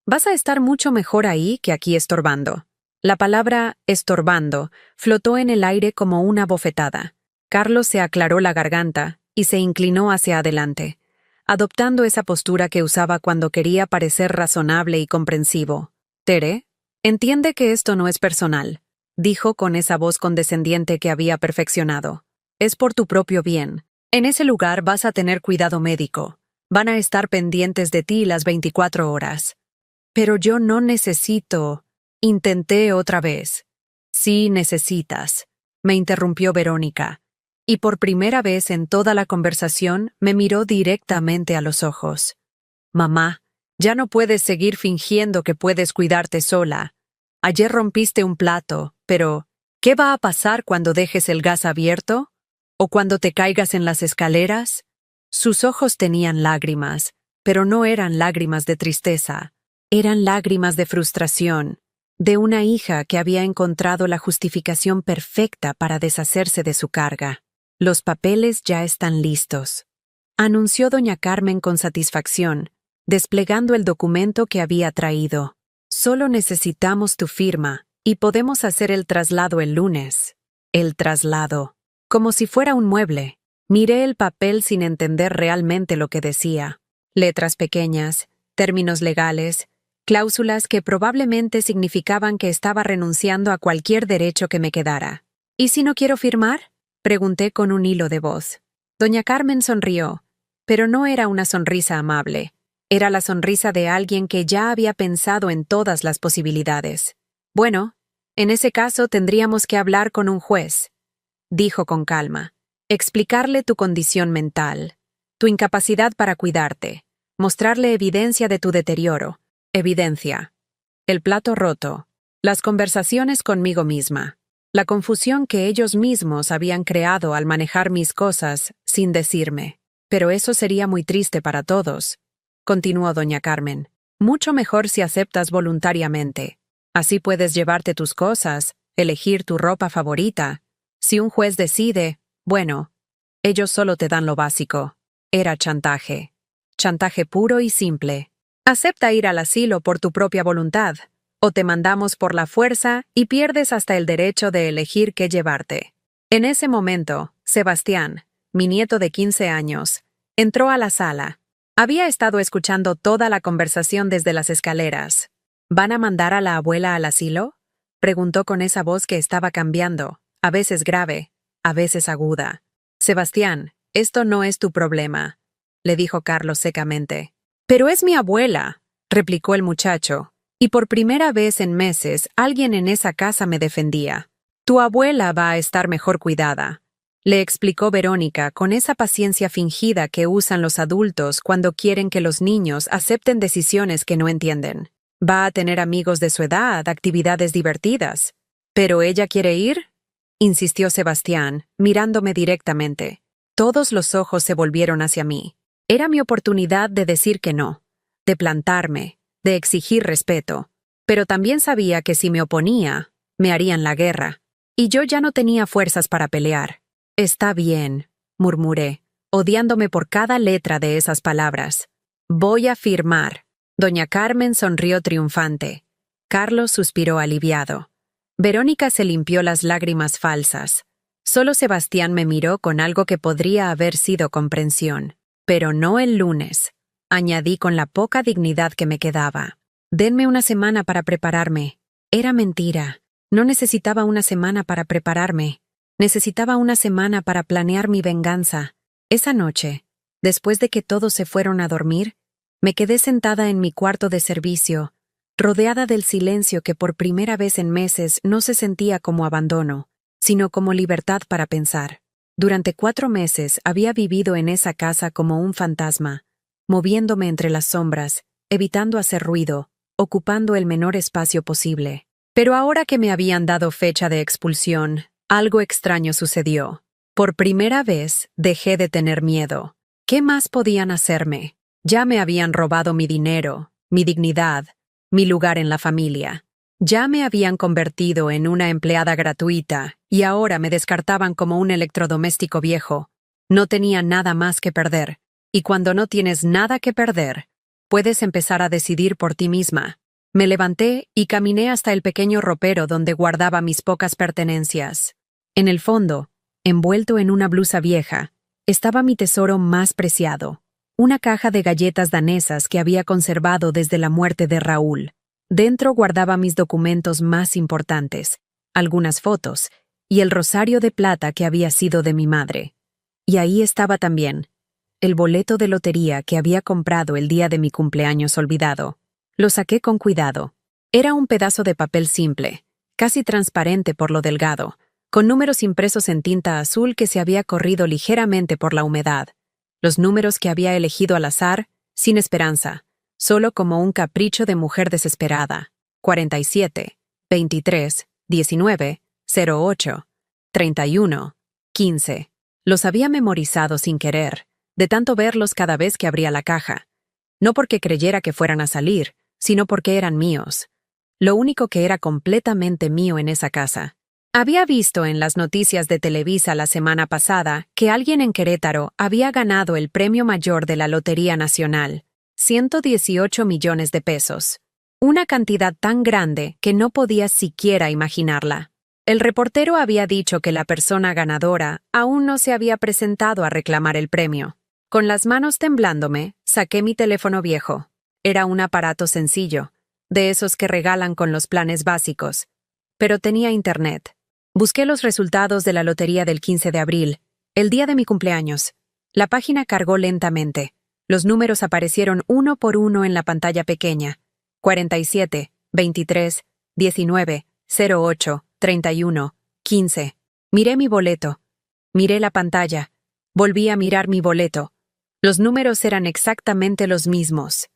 Vas a estar mucho mejor ahí que aquí estorbando. La palabra estorbando flotó en el aire como una bofetada. Carlos se aclaró la garganta y se inclinó hacia adelante, adoptando esa postura que usaba cuando quería parecer razonable y comprensivo. Tere, entiende que esto no es personal, dijo con esa voz condescendiente que había perfeccionado. Es por tu propio bien. En ese lugar vas a tener cuidado médico. Van a estar pendientes de ti las 24 horas. Pero yo no necesito. Intenté otra vez. Sí necesitas, me interrumpió Verónica, y por primera vez en toda la conversación me miró directamente a los ojos. Mamá, ya no puedes seguir fingiendo que puedes cuidarte sola. Ayer rompiste un plato, pero ¿qué va a pasar cuando dejes el gas abierto? ¿O cuando te caigas en las escaleras? Sus ojos tenían lágrimas, pero no eran lágrimas de tristeza. Eran lágrimas de frustración, de una hija que había encontrado la justificación perfecta para deshacerse de su carga. Los papeles ya están listos, anunció doña Carmen con satisfacción, desplegando el documento que había traído. Solo necesitamos tu firma, y podemos hacer el traslado el lunes. El traslado. Como si fuera un mueble. Miré el papel sin entender realmente lo que decía. Letras pequeñas, términos legales, cláusulas que probablemente significaban que estaba renunciando a cualquier derecho que me quedara. ¿Y si no quiero firmar? Pregunté con un hilo de voz. Doña Carmen sonrió, pero no era una sonrisa amable. Era la sonrisa de alguien que ya había pensado en todas las posibilidades. Bueno, en ese caso tendríamos que hablar con un juez, dijo con calma. Explicarle tu condición mental, tu incapacidad para cuidarte, mostrarle evidencia de tu deterioro. Evidencia. El plato roto. Las conversaciones conmigo misma. La confusión que ellos mismos habían creado al manejar mis cosas sin decirme. Pero eso sería muy triste para todos, continuó doña Carmen. Mucho mejor si aceptas voluntariamente. Así puedes llevarte tus cosas, elegir tu ropa favorita. Si un juez decide, bueno, ellos solo te dan lo básico. Era chantaje. Chantaje puro y simple. Acepta ir al asilo por tu propia voluntad, o te mandamos por la fuerza y pierdes hasta el derecho de elegir qué llevarte. En ese momento, Sebastián, mi nieto de 15 años, entró a la sala. Había estado escuchando toda la conversación desde las escaleras. ¿Van a mandar a la abuela al asilo? Preguntó con esa voz que estaba cambiando, a veces grave, a veces aguda. Sebastián, esto no es tu problema, le dijo Carlos secamente. Pero es mi abuela, replicó el muchacho, y por primera vez en meses alguien en esa casa me defendía. Tu abuela va a estar mejor cuidada, le explicó Verónica con esa paciencia fingida que usan los adultos cuando quieren que los niños acepten decisiones que no entienden. Va a tener amigos de su edad, actividades divertidas. ¿Pero ella quiere ir? Insistió Sebastián, mirándome directamente. Todos los ojos se volvieron hacia mí. Era mi oportunidad de decir que no, de plantarme, de exigir respeto. Pero también sabía que si me oponía, me harían la guerra. Y yo ya no tenía fuerzas para pelear. Está bien, murmuré, odiándome por cada letra de esas palabras. Voy a firmar. Doña Carmen sonrió triunfante. Carlos suspiró aliviado. Verónica se limpió las lágrimas falsas. Solo Sebastián me miró con algo que podría haber sido comprensión. Pero no el lunes. añadí con la poca dignidad que me quedaba. Denme una semana para prepararme. Era mentira. No necesitaba una semana para prepararme. Necesitaba una semana para planear mi venganza. Esa noche, después de que todos se fueron a dormir, me quedé sentada en mi cuarto de servicio, rodeada del silencio que por primera vez en meses no se sentía como abandono, sino como libertad para pensar. Durante 4 meses había vivido en esa casa como un fantasma, moviéndome entre las sombras, evitando hacer ruido, ocupando el menor espacio posible. Pero ahora que me habían dado fecha de expulsión, algo extraño sucedió. Por primera vez dejé de tener miedo. ¿Qué más podían hacerme? Ya me habían robado mi dinero, mi dignidad, mi lugar en la familia. Ya me habían convertido en una empleada gratuita y ahora me descartaban como un electrodoméstico viejo. No tenía nada más que perder. Y cuando no tienes nada que perder, puedes empezar a decidir por ti misma. Me levanté y caminé hasta el pequeño ropero donde guardaba mis pocas pertenencias. En el fondo, envuelto en una blusa vieja, estaba mi tesoro más preciado, una caja de galletas danesas que había conservado desde la muerte de Raúl. Dentro guardaba mis documentos más importantes, algunas fotos, y el rosario de plata que había sido de mi madre. Y ahí estaba también el boleto de lotería que había comprado el día de mi cumpleaños olvidado. Lo saqué con cuidado. Era un pedazo de papel simple, casi transparente por lo delgado, con números impresos en tinta azul que se había corrido ligeramente por la humedad. Los números que había elegido al azar, sin esperanza, solo como un capricho de mujer desesperada. 47, 23, 19, 08, 31, 15. Los había memorizado sin querer, de tanto verlos cada vez que abría la caja. No porque creyera que fueran a salir, sino porque eran míos. Lo único que era completamente mío en esa casa. Había visto en las noticias de Televisa la semana pasada que alguien en Querétaro había ganado el premio mayor de la Lotería Nacional, 118 millones de pesos. Una cantidad tan grande que no podía siquiera imaginarla. El reportero había dicho que la persona ganadora aún no se había presentado a reclamar el premio. Con las manos temblándome, saqué mi teléfono viejo. Era un aparato sencillo, de esos que regalan con los planes básicos. Pero tenía internet. Busqué los resultados de la lotería del 15 de abril, el día de mi cumpleaños. La página cargó lentamente. Los números aparecieron uno por uno en la pantalla pequeña. 47, 23, 19, 08, 31, 15. Miré mi boleto. Miré la pantalla. Volví a mirar mi boleto. Los números eran exactamente los mismos.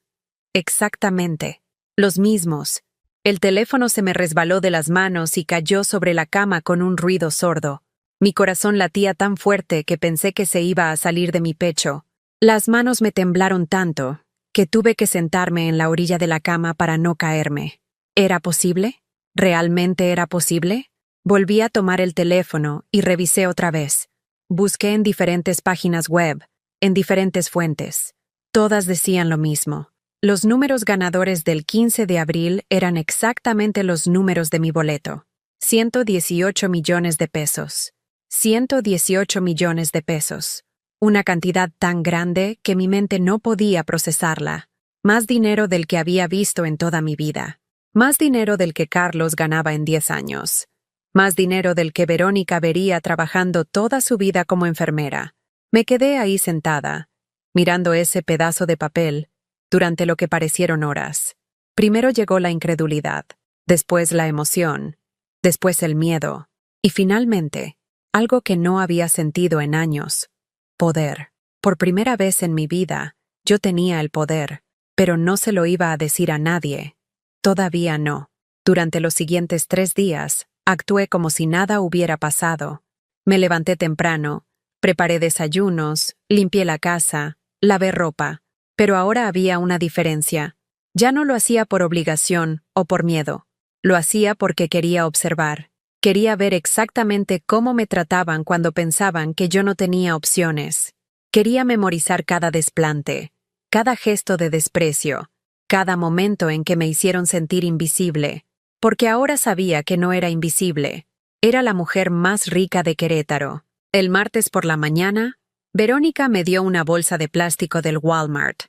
Exactamente. Los mismos. El teléfono se me resbaló de las manos y cayó sobre la cama con un ruido sordo. Mi corazón latía tan fuerte que pensé que se iba a salir de mi pecho. Las manos me temblaron tanto que tuve que sentarme en la orilla de la cama para no caerme. ¿Era posible? ¿Realmente era posible? Volví a tomar el teléfono y revisé otra vez. Busqué en diferentes páginas web, en diferentes fuentes. Todas decían lo mismo. Los números ganadores del 15 de abril eran exactamente los números de mi boleto. 118 millones de pesos. 118 millones de pesos. Una cantidad tan grande que mi mente no podía procesarla. Más dinero del que había visto en toda mi vida. Más dinero del que Carlos ganaba en 10 años. Más dinero del que Verónica vería trabajando toda su vida como enfermera. Me quedé ahí sentada, mirando ese pedazo de papel, durante lo que parecieron horas. Primero llegó la incredulidad, después la emoción, después el miedo, y finalmente, algo que no había sentido en años: poder. Por primera vez en mi vida, yo tenía el poder, pero no se lo iba a decir a nadie. Todavía no. Durante los siguientes 3 días, actué como si nada hubiera pasado. Me levanté temprano, preparé desayunos, limpié la casa, lavé ropa. Pero ahora había una diferencia. Ya no lo hacía por obligación o por miedo. Lo hacía porque quería observar. Quería ver exactamente cómo me trataban cuando pensaban que yo no tenía opciones. Quería memorizar cada desplante, cada gesto de desprecio, cada momento en que me hicieron sentir invisible. Porque ahora sabía que no era invisible. Era la mujer más rica de Querétaro. El martes por la mañana, Verónica me dio una bolsa de plástico del Walmart.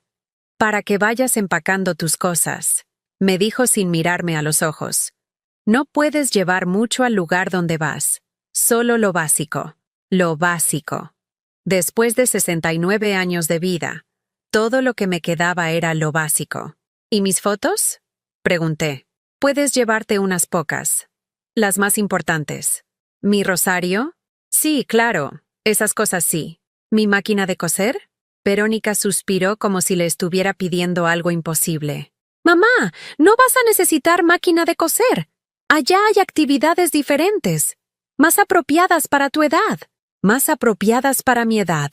Para que vayas empacando tus cosas, me dijo sin mirarme a los ojos. No puedes llevar mucho al lugar donde vas, solo lo básico. Lo básico. Después de 69 años de vida, todo lo que me quedaba era lo básico. ¿Y mis fotos? Pregunté. Puedes llevarte unas pocas. Las más importantes. ¿Mi rosario? Sí, claro. Esas cosas sí. ¿Mi máquina de coser? Verónica suspiró como si le estuviera pidiendo algo imposible. Mamá, no vas a necesitar máquina de coser. Allá hay actividades diferentes, más apropiadas para tu edad, más apropiadas para mi edad.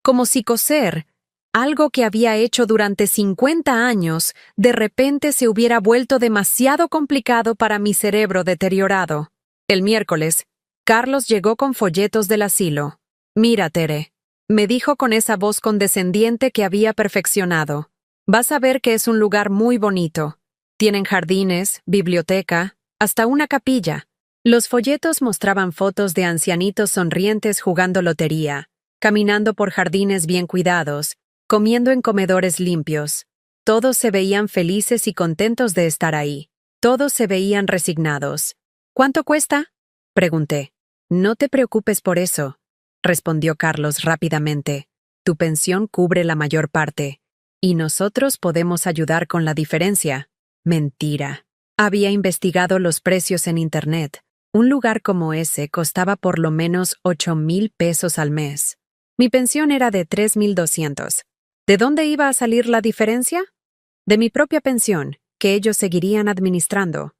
Como si coser, algo que había hecho durante 50 años, de repente se hubiera vuelto demasiado complicado para mi cerebro deteriorado. El miércoles, Carlos llegó con folletos del asilo. Mira, Tere, me dijo con esa voz condescendiente que había perfeccionado. Vas a ver que es un lugar muy bonito. Tienen jardines, biblioteca, hasta una capilla. Los folletos mostraban fotos de ancianitos sonrientes jugando lotería, caminando por jardines bien cuidados, comiendo en comedores limpios. Todos se veían felices y contentos de estar ahí. Todos se veían resignados. ¿Cuánto cuesta? Pregunté. No te preocupes por eso, respondió Carlos rápidamente. Tu pensión cubre la mayor parte, y nosotros podemos ayudar con la diferencia. Mentira. Había investigado los precios en Internet. Un lugar como ese costaba por lo menos 8,000 pesos al mes. Mi pensión era de 3,200. ¿De dónde iba a salir la diferencia? De mi propia pensión, que ellos seguirían administrando.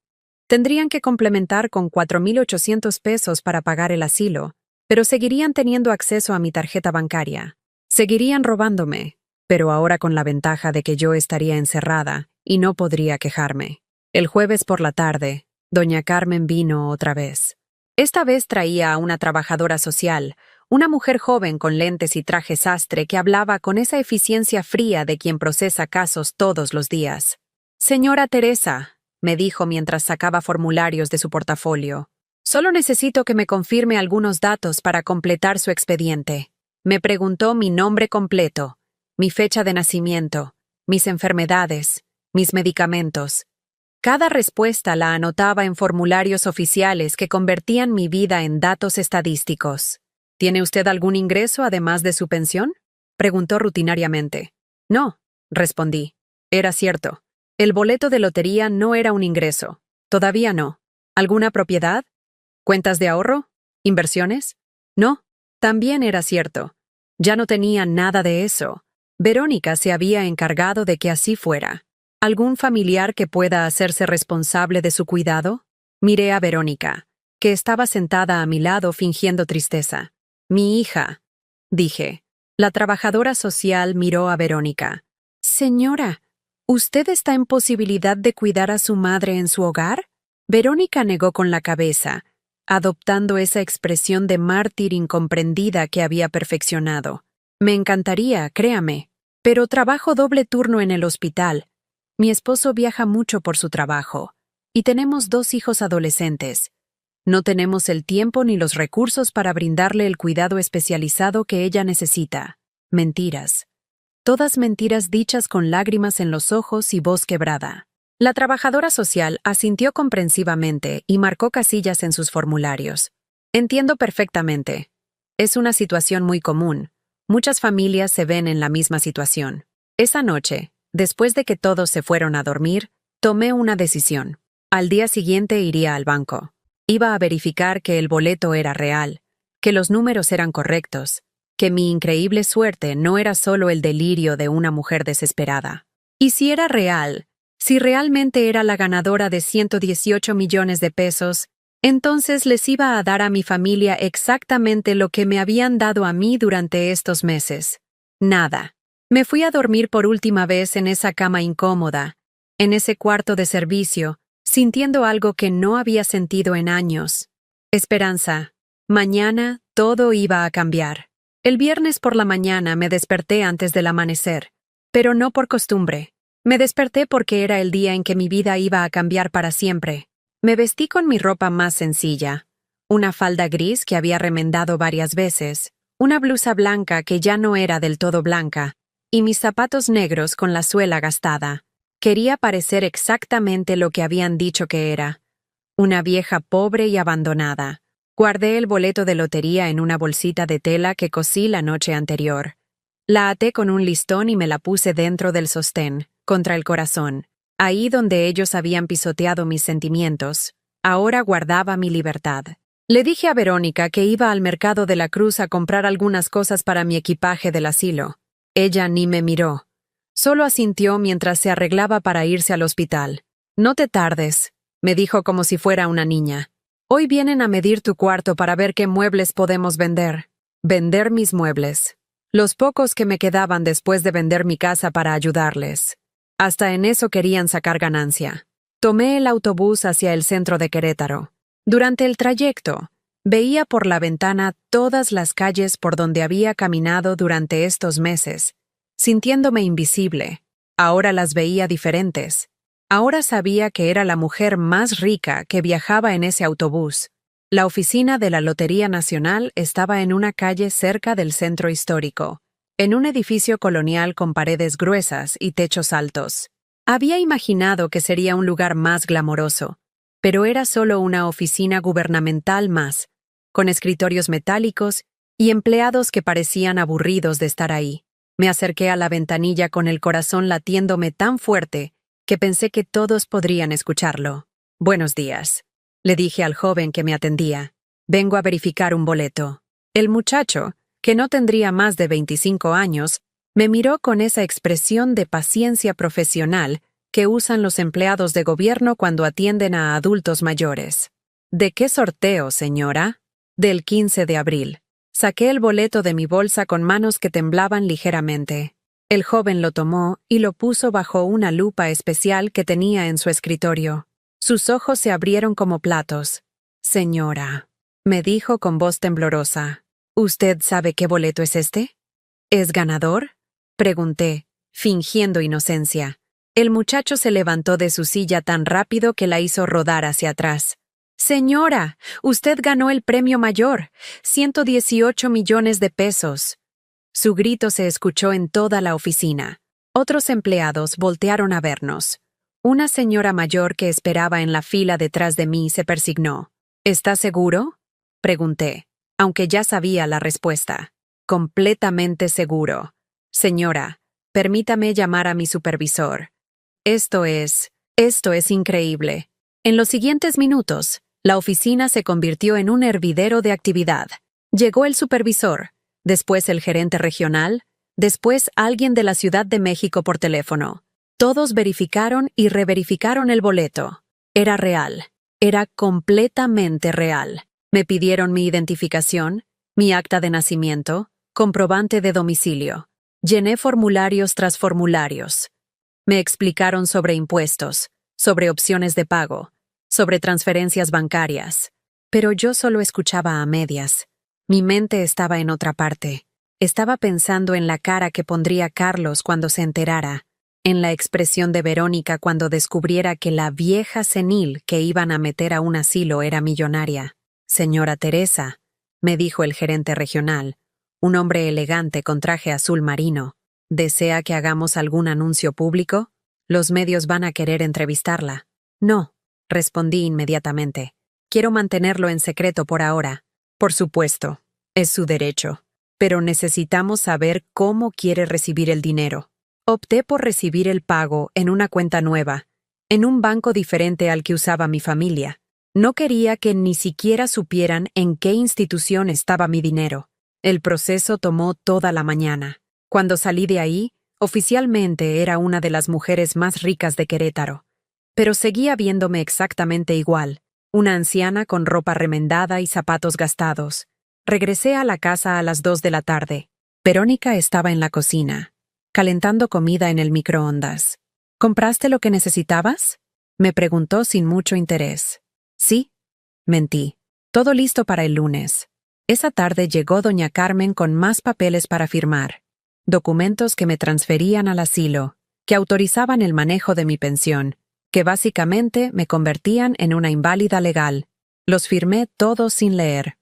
Tendrían que complementar con 4,800 pesos para pagar el asilo, pero seguirían teniendo acceso a mi tarjeta bancaria. Seguirían robándome, pero ahora con la ventaja de que yo estaría encerrada y no podría quejarme. El jueves por la tarde, doña Carmen vino otra vez. Esta vez traía a una trabajadora social, una mujer joven con lentes y traje sastre que hablaba con esa eficiencia fría de quien procesa casos todos los días. Señora Teresa, me dijo mientras sacaba formularios de su portafolio. Solo necesito que me confirme algunos datos para completar su expediente. Me preguntó mi nombre completo, mi fecha de nacimiento, mis enfermedades, mis medicamentos. Cada respuesta la anotaba en formularios oficiales que convertían mi vida en datos estadísticos. ¿Tiene usted algún ingreso además de su pensión? Preguntó rutinariamente. No, respondí. Era cierto. El boleto de lotería no era un ingreso. Todavía no. ¿Alguna propiedad? ¿Cuentas de ahorro? ¿Inversiones? No, también era cierto. Ya no tenía nada de eso. Verónica se había encargado de que así fuera. ¿Algún familiar que pueda hacerse responsable de su cuidado? Miré a Verónica, que estaba sentada a mi lado fingiendo tristeza. Mi hija, dije. La trabajadora social miró a Verónica. Señora, ¿usted está en posibilidad de cuidar a su madre en su hogar? Verónica negó con la cabeza, adoptando esa expresión de mártir incomprendida que había perfeccionado. Me encantaría, créame, pero trabajo doble turno en el hospital. Mi esposo viaja mucho por su trabajo, y tenemos 2 hijos adolescentes. No tenemos el tiempo ni los recursos para brindarle el cuidado especializado que ella necesita. Mentiras. Todas mentiras dichas con lágrimas en los ojos y voz quebrada. La trabajadora social asintió comprensivamente y marcó casillas en sus formularios. Entiendo perfectamente. Es una situación muy común. Muchas familias se ven en la misma situación. Esa noche, después de que todos se fueron a dormir, tomé una decisión. Al día siguiente iría al banco. Iba a verificar que el boleto era real, que los números eran correctos, que mi increíble suerte no era solo el delirio de una mujer desesperada. Y si era real, si realmente era la ganadora de 118 millones de pesos, entonces les iba a dar a mi familia exactamente lo que me habían dado a mí durante estos meses. Nada. Me fui a dormir por última vez en esa cama incómoda, en ese cuarto de servicio, sintiendo algo que no había sentido en años. Esperanza. Mañana todo iba a cambiar. El viernes por la mañana me desperté antes del amanecer, pero no por costumbre. Me desperté porque era el día en que mi vida iba a cambiar para siempre. Me vestí con mi ropa más sencilla, una falda gris que había remendado varias veces, una blusa blanca que ya no era del todo blanca, y mis zapatos negros con la suela gastada. Quería parecer exactamente lo que habían dicho que era. Una vieja pobre y abandonada. Guardé el boleto de lotería en una bolsita de tela que cosí la noche anterior. La até con un listón y me la puse dentro del sostén, contra el corazón. Ahí donde ellos habían pisoteado mis sentimientos, ahora guardaba mi libertad. Le dije a Verónica que iba al mercado de la Cruz a comprar algunas cosas para mi equipaje del asilo. Ella ni me miró. Solo asintió mientras se arreglaba para irse al hospital. «No te tardes», me dijo como si fuera una niña. «Hoy vienen a medir tu cuarto para ver qué muebles podemos vender». Vender mis muebles. Los pocos que me quedaban después de vender mi casa para ayudarles. Hasta en eso querían sacar ganancia. Tomé el autobús hacia el centro de Querétaro. Durante el trayecto, veía por la ventana todas las calles por donde había caminado durante estos meses, sintiéndome invisible. Ahora las veía diferentes. Ahora sabía que era la mujer más rica que viajaba en ese autobús. La oficina de la Lotería Nacional estaba en una calle cerca del centro histórico, en un edificio colonial con paredes gruesas y techos altos. Había imaginado que sería un lugar más glamoroso, pero era solo una oficina gubernamental más, con escritorios metálicos y empleados que parecían aburridos de estar ahí. Me acerqué a la ventanilla con el corazón latiéndome tan fuerte que pensé que todos podrían escucharlo. «Buenos días», le dije al joven que me atendía. «Vengo a verificar un boleto». El muchacho, que no tendría más de 25 años, me miró con esa expresión de paciencia profesional que usan los empleados de gobierno cuando atienden a adultos mayores. «¿De qué sorteo, señora?» «Del 15 de abril». Saqué el boleto de mi bolsa con manos que temblaban ligeramente. El joven lo tomó y lo puso bajo una lupa especial que tenía en su escritorio. Sus ojos se abrieron como platos. «Señora», me dijo con voz temblorosa, «¿usted sabe qué boleto es este?» «¿Es ganador?», pregunté, fingiendo inocencia. El muchacho se levantó de su silla tan rápido que la hizo rodar hacia atrás. «Señora, usted ganó el premio mayor, 118 millones de pesos». Su grito se escuchó en toda la oficina. Otros empleados voltearon a vernos. Una señora mayor que esperaba en la fila detrás de mí se persignó. «¿Está seguro?», pregunté, aunque ya sabía la respuesta. «Completamente seguro. Señora, permítame llamar a mi supervisor. Esto es increíble». En los siguientes minutos, la oficina se convirtió en un hervidero de actividad. Llegó el supervisor, después el gerente regional, después alguien de la Ciudad de México por teléfono. Todos verificaron y reverificaron el boleto. Era real. Era completamente real. Me pidieron mi identificación, mi acta de nacimiento, comprobante de domicilio. Llené formularios tras formularios. Me explicaron sobre impuestos, sobre opciones de pago, sobre transferencias bancarias. Pero yo solo escuchaba a medias. Mi mente estaba en otra parte. Estaba pensando en la cara que pondría Carlos cuando se enterara, en la expresión de Verónica cuando descubriera que la vieja senil que iban a meter a un asilo era millonaria. «Señora Teresa», me dijo el gerente regional, un hombre elegante con traje azul marino, «¿desea que hagamos algún anuncio público? Los medios van a querer entrevistarla». «No», respondí inmediatamente. «Quiero mantenerlo en secreto por ahora». «Por supuesto, es su derecho. Pero necesitamos saber cómo quiere recibir el dinero». Opté por recibir el pago en una cuenta nueva, en un banco diferente al que usaba mi familia. No quería que ni siquiera supieran en qué institución estaba mi dinero. El proceso tomó toda la mañana. Cuando salí de ahí, oficialmente era una de las mujeres más ricas de Querétaro. Pero seguía viéndome exactamente igual, una anciana con ropa remendada y zapatos gastados. Regresé a la casa a las 2 de la tarde. Verónica estaba en la cocina, calentando comida en el microondas. «¿Compraste lo que necesitabas?», me preguntó sin mucho interés. «Sí», mentí. «Todo listo para el lunes». Esa tarde llegó doña Carmen con más papeles para firmar. Documentos que me transferían al asilo, que autorizaban el manejo de mi pensión, que básicamente me convertían en una inválida legal. Los firmé todos sin leer.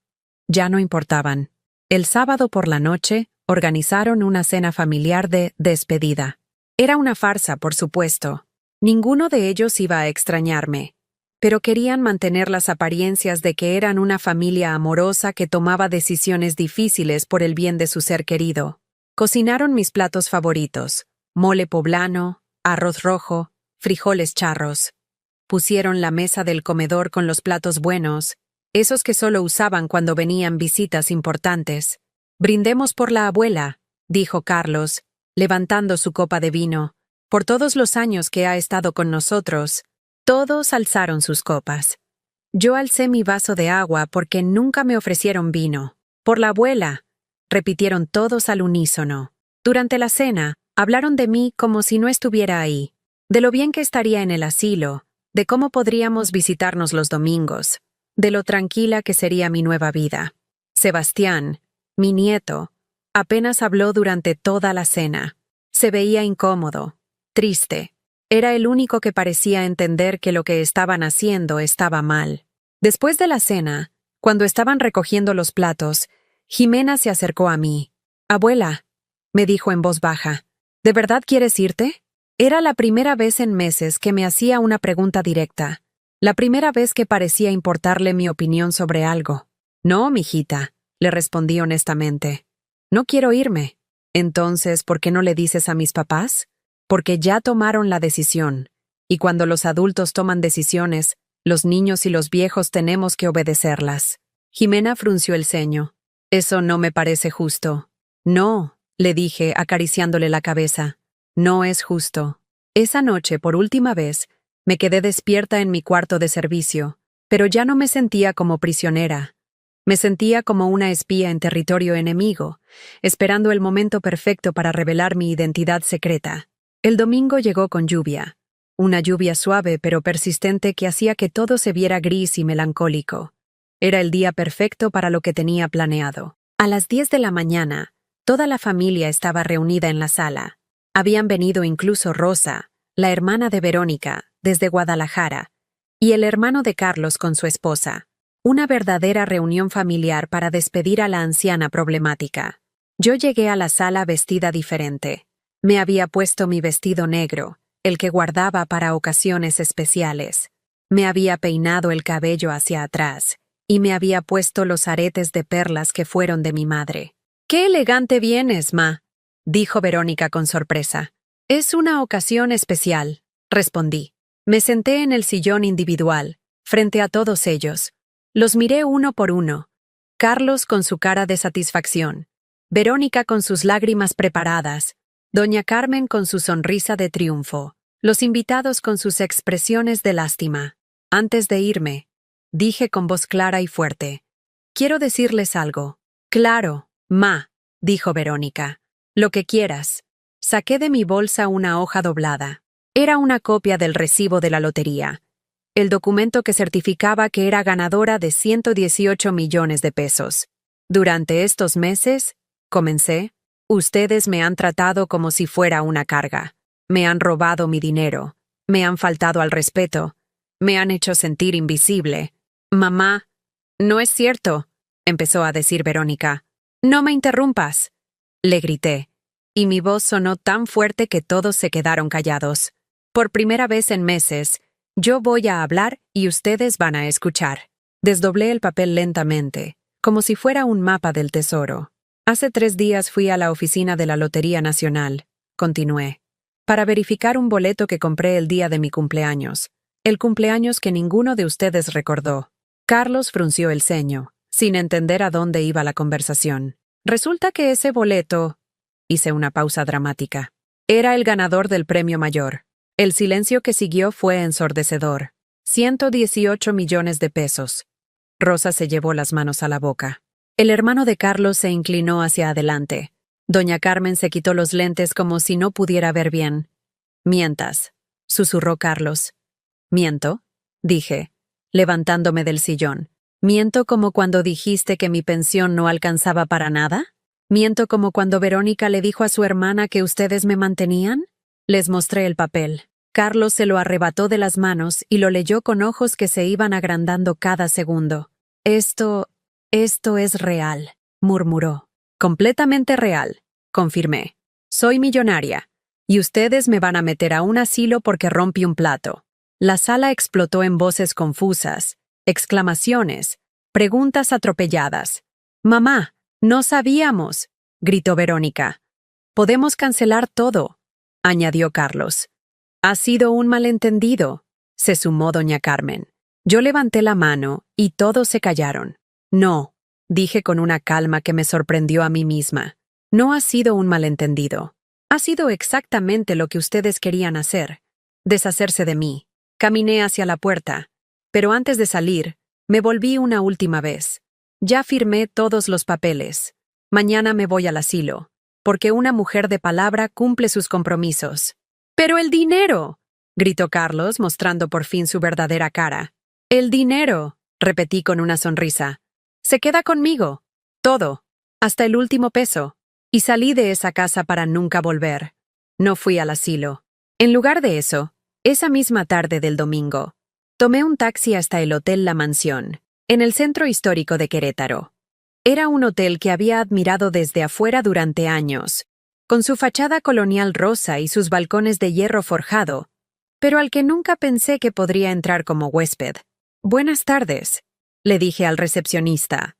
Ya no importaban. El sábado por la noche, Organizaron una cena familiar de despedida. Era una farsa, por supuesto. Ninguno de ellos iba a extrañarme, pero querían mantener las apariencias de que eran una familia amorosa que tomaba decisiones difíciles por el bien de su ser querido. Cocinaron mis platos favoritos: mole poblano, arroz rojo, frijoles charros. Pusieron la mesa del comedor con los platos buenos, esos que solo usaban cuando venían visitas importantes. «Brindemos por la abuela», dijo Carlos, levantando su copa de vino, «por todos los años que ha estado con nosotros». Todos alzaron sus copas. Yo alcé mi vaso de agua porque nunca me ofrecieron vino. «Por la abuela», repitieron todos al unísono. Durante la cena, hablaron de mí como si no estuviera ahí, de lo bien que estaría en el asilo, de cómo podríamos visitarnos los domingos, de lo tranquila que sería mi nueva vida. Sebastián, mi nieto, apenas habló durante toda la cena. Se veía incómodo, triste. Era el único que parecía entender que lo que estaban haciendo estaba mal. Después de la cena, cuando estaban recogiendo los platos, Jimena se acercó a mí. «Abuela», me dijo en voz baja, «¿de verdad quieres irte?». Era la primera vez en meses que me hacía una pregunta directa. La primera vez que parecía importarle mi opinión sobre algo. «No, mijita», le respondí honestamente. «No quiero irme». «Entonces, ¿por qué no le dices a mis papás?». «Porque ya tomaron la decisión. Y cuando los adultos toman decisiones, los niños y los viejos tenemos que obedecerlas». Jimena frunció el ceño. «Eso no me parece justo». «No», le dije, acariciándole la cabeza. «No es justo». Esa noche, por última vez, me quedé despierta en mi cuarto de servicio, pero ya no me sentía como prisionera. Me sentía como una espía en territorio enemigo, esperando el momento perfecto para revelar mi identidad secreta. El domingo llegó con lluvia. Una lluvia suave pero persistente que hacía que todo se viera gris y melancólico. Era el día perfecto para lo que tenía planeado. A las 10 de la mañana, toda la familia estaba reunida en la sala. Habían venido incluso Rosa, la hermana de Verónica, desde Guadalajara, y el hermano de Carlos con su esposa. Una verdadera reunión familiar para despedir a la anciana problemática. Yo llegué a la sala vestida diferente. Me había puesto mi vestido negro, el que guardaba para ocasiones especiales. Me había peinado el cabello hacia atrás, y me había puesto los aretes de perlas que fueron de mi madre. «¡Qué elegante vienes, ma!», dijo Verónica con sorpresa. «Es una ocasión especial», respondí. Me senté en el sillón individual, frente a todos ellos. Los miré uno por uno. Carlos con su cara de satisfacción, Verónica con sus lágrimas preparadas, doña Carmen con su sonrisa de triunfo, los invitados con sus expresiones de lástima. Antes de irme, dije con voz clara y fuerte: «Quiero decirles algo». «Claro, ma», dijo Verónica. «Lo que quieras». Saqué de mi bolsa una hoja doblada. Era una copia del recibo de la lotería, el documento que certificaba que era ganadora de 118 millones de pesos. «Durante estos meses», comencé, «ustedes me han tratado como si fuera una carga. Me han robado mi dinero, me han faltado al respeto, me han hecho sentir invisible». «Mamá». «No es cierto», empezó a decir Verónica. «No me interrumpas», le grité, y mi voz sonó tan fuerte que todos se quedaron callados. «Por primera vez en meses, yo voy a hablar y ustedes van a escuchar». Desdoblé el papel lentamente, como si fuera un mapa del tesoro. «Hace 3 días fui a la oficina de la Lotería Nacional», continué, «para verificar un boleto que compré el día de mi cumpleaños, el cumpleaños que ninguno de ustedes recordó». Carlos frunció el ceño, sin entender a dónde iba la conversación. «Resulta que ese boleto», hice una pausa dramática, «era el ganador del premio mayor». El silencio que siguió fue ensordecedor. 118 millones de pesos. Rosa se llevó las manos a la boca. El hermano de Carlos se inclinó hacia adelante. Doña Carmen se quitó los lentes como si no pudiera ver bien. «Mientas», susurró Carlos. «¿Miento?», dije, levantándome del sillón. «¿Miento como cuando dijiste que mi pensión no alcanzaba para nada? ¿Miento como cuando Verónica le dijo a su hermana que ustedes me mantenían?». Les mostré el papel. Carlos se lo arrebató de las manos y lo leyó con ojos que se iban agrandando cada segundo. Esto es real», murmuró. Completamente real, confirmé. Soy millonaria, y ustedes me van a meter a un asilo porque rompí un plato. La sala explotó en voces confusas, exclamaciones, preguntas atropelladas. «Mamá, no sabíamos», gritó Verónica. «Podemos cancelar todo», añadió Carlos. «Ha sido un malentendido», se sumó doña Carmen. Yo levanté la mano y todos se callaron. «No», dije con una calma que me sorprendió a mí misma. «No ha sido un malentendido. Ha sido exactamente lo que ustedes querían hacer, deshacerse de mí». Caminé hacia la puerta, pero antes de salir, me volví una última vez. Ya firmé todos los papeles. Mañana me voy al asilo, porque una mujer de palabra cumple sus compromisos. «¡Pero el dinero!», gritó Carlos, mostrando por fin su verdadera cara. «El dinero», repetí con una sonrisa. «Se queda conmigo. Todo. Hasta el último peso». Y salí de esa casa para nunca volver. No fui al asilo. En lugar de eso, esa misma tarde del domingo, tomé un taxi hasta el Hotel La Mansión, en el centro histórico de Querétaro. Era un hotel que había admirado desde afuera durante años, con su fachada colonial rosa y sus balcones de hierro forjado, pero al que nunca pensé que podría entrar como huésped. «Buenas tardes», le dije al recepcionista.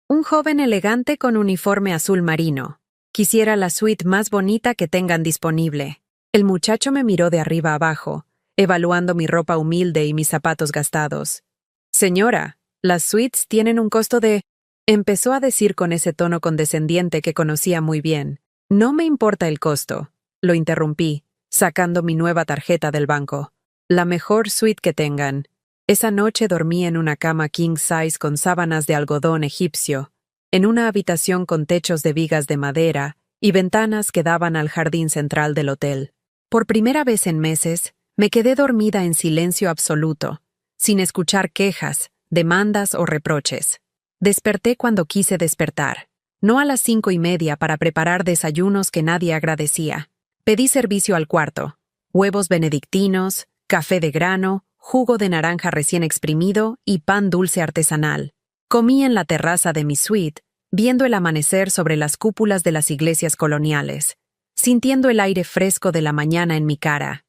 Un joven elegante con uniforme azul marino. «Quisiera la suite más bonita que tengan disponible». El muchacho me miró de arriba abajo, evaluando mi ropa humilde y mis zapatos gastados. «Señora, las suites tienen un costo de…», empezó a decir con ese tono condescendiente que conocía muy bien. «No me importa el costo», lo interrumpí, sacando mi nueva tarjeta del banco. «La mejor suite que tengan». Esa noche dormí en una cama king size con sábanas de algodón egipcio, en una habitación con techos de vigas de madera y ventanas que daban al jardín central del hotel. Por primera vez en meses, me quedé dormida en silencio absoluto, sin escuchar quejas, demandas o reproches. Desperté cuando quise despertar, no a las 5:30 para preparar desayunos que nadie agradecía. Pedí servicio al cuarto: huevos benedictinos, café de grano, jugo de naranja recién exprimido y pan dulce artesanal. Comí en la terraza de mi suite, viendo el amanecer sobre las cúpulas de las iglesias coloniales, sintiendo el aire fresco de la mañana en mi cara.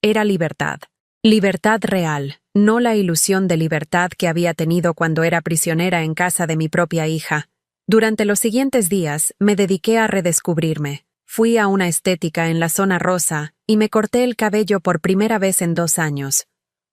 Era libertad. Libertad real, no la ilusión de libertad que había tenido cuando era prisionera en casa de mi propia hija. Durante los siguientes días me dediqué a redescubrirme. Fui a una estética en la zona rosa y me corté el cabello por primera vez en 2 años.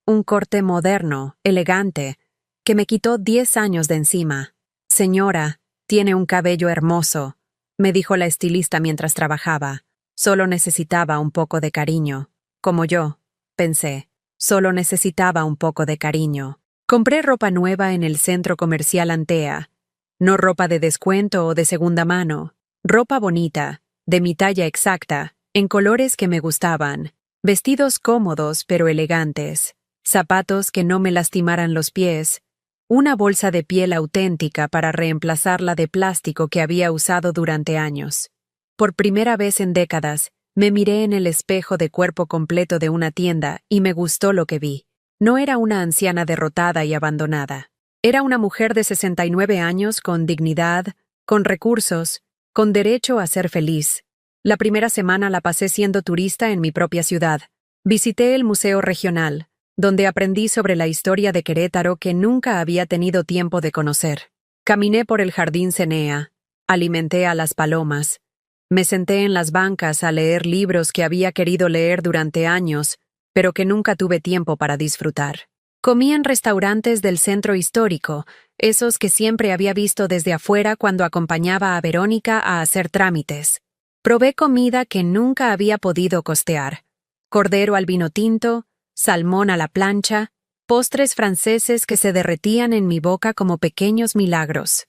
Un corte moderno, elegante, que me quitó 10 años de encima. «Señora, tiene un cabello hermoso», me dijo la estilista mientras trabajaba. «Solo necesitaba un poco de cariño». Como yo, pensé. Solo necesitaba un poco de cariño. Compré ropa nueva en el centro comercial Antea. No ropa de descuento o de segunda mano. Ropa bonita, de mi talla exacta, en colores que me gustaban. Vestidos cómodos pero elegantes. Zapatos que no me lastimaran los pies. Una bolsa de piel auténtica para reemplazar la de plástico que había usado durante años. Por primera vez en décadas, me miré en el espejo de cuerpo completo de una tienda y me gustó lo que vi. No era una anciana derrotada y abandonada. Era una mujer de 69 años con dignidad, con recursos, con derecho a ser feliz. La primera semana la pasé siendo turista en mi propia ciudad. Visité el Museo Regional, donde aprendí sobre la historia de Querétaro que nunca había tenido tiempo de conocer. Caminé por el Jardín Cenea, alimenté a las palomas. Me senté en las bancas a leer libros que había querido leer durante años, pero que nunca tuve tiempo para disfrutar. Comí en restaurantes del centro histórico, esos que siempre había visto desde afuera cuando acompañaba a Verónica a hacer trámites. Probé comida que nunca había podido costear: cordero al vino tinto, salmón a la plancha, postres franceses que se derretían en mi boca como pequeños milagros.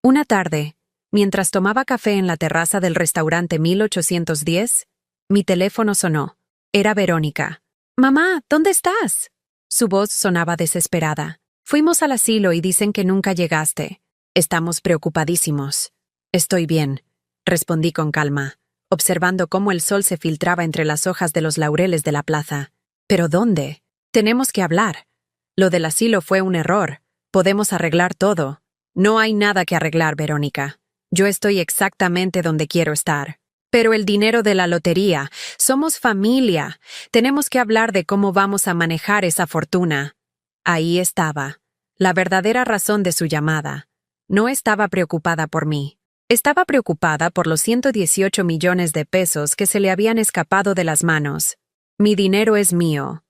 Una tarde, mientras tomaba café en la terraza del restaurante 1810, mi teléfono sonó. Era Verónica. «Mamá, ¿dónde estás?». Su voz sonaba desesperada. «Fuimos al asilo y dicen que nunca llegaste. Estamos preocupadísimos». «Estoy bien», respondí con calma, observando cómo el sol se filtraba entre las hojas de los laureles de la plaza. «¿Pero dónde? Tenemos que hablar. Lo del asilo fue un error. Podemos arreglar todo». «No hay nada que arreglar, Verónica. Yo estoy exactamente donde quiero estar. Pero el dinero de la lotería, somos familia. Tenemos que hablar de cómo vamos a manejar esa fortuna. Ahí estaba, la verdadera razón de su llamada. No estaba preocupada por mí. Estaba preocupada por los 118 millones de pesos que se le habían escapado de las manos. Mi dinero es mío,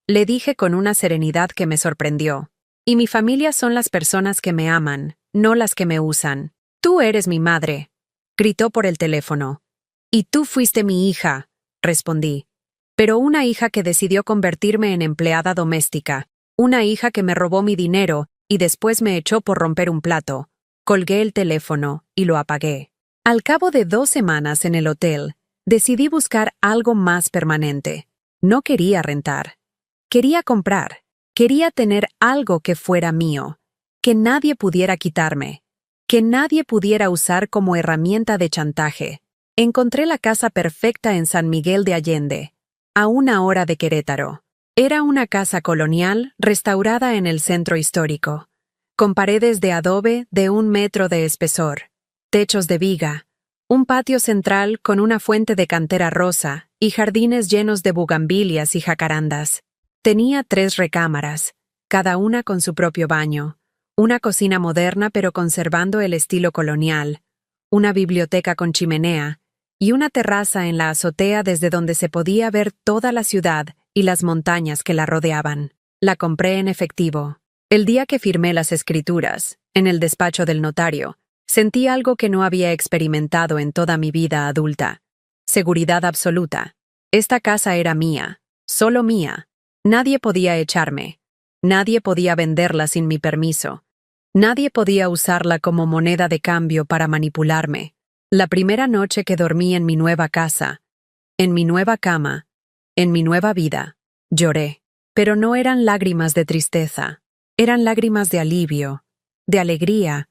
le dije con una serenidad que me sorprendió. Y mi familia son las personas que me aman, no las que me usan. Tú eres mi madre, gritó por el teléfono. Y tú fuiste mi hija, respondí. Pero una hija que decidió convertirme en empleada doméstica, una hija que me robó mi dinero y después me echó por romper un plato. Colgué el teléfono y lo apagué. Al cabo de 2 semanas en el hotel, decidí buscar algo más permanente. No quería rentar. Quería comprar. Quería tener algo que fuera mío, que nadie pudiera quitarme, que nadie pudiera usar como herramienta de chantaje. Encontré la casa perfecta en San Miguel de Allende, a 1 hora de Querétaro. Era una casa colonial restaurada en el centro histórico, con paredes de adobe de 1 metro de espesor, techos de viga, un patio central con una fuente de cantera rosa y jardines llenos de bugambilias y jacarandas. Tenía 3 recámaras, cada una con su propio baño, una cocina moderna pero conservando el estilo colonial, una biblioteca con chimenea y una terraza en la azotea desde donde se podía ver toda la ciudad y las montañas que la rodeaban. La compré en efectivo. El día que firmé las escrituras, en el despacho del notario, sentí algo que no había experimentado en toda mi vida adulta. Seguridad absoluta. Esta casa era mía, solo mía. Nadie podía echarme. Nadie podía venderla sin mi permiso. Nadie podía usarla como moneda de cambio para manipularme. La primera noche que dormí en mi nueva casa, en mi nueva cama, en mi nueva vida, lloré. Pero no eran lágrimas de tristeza. Eran lágrimas de alivio, de alegría,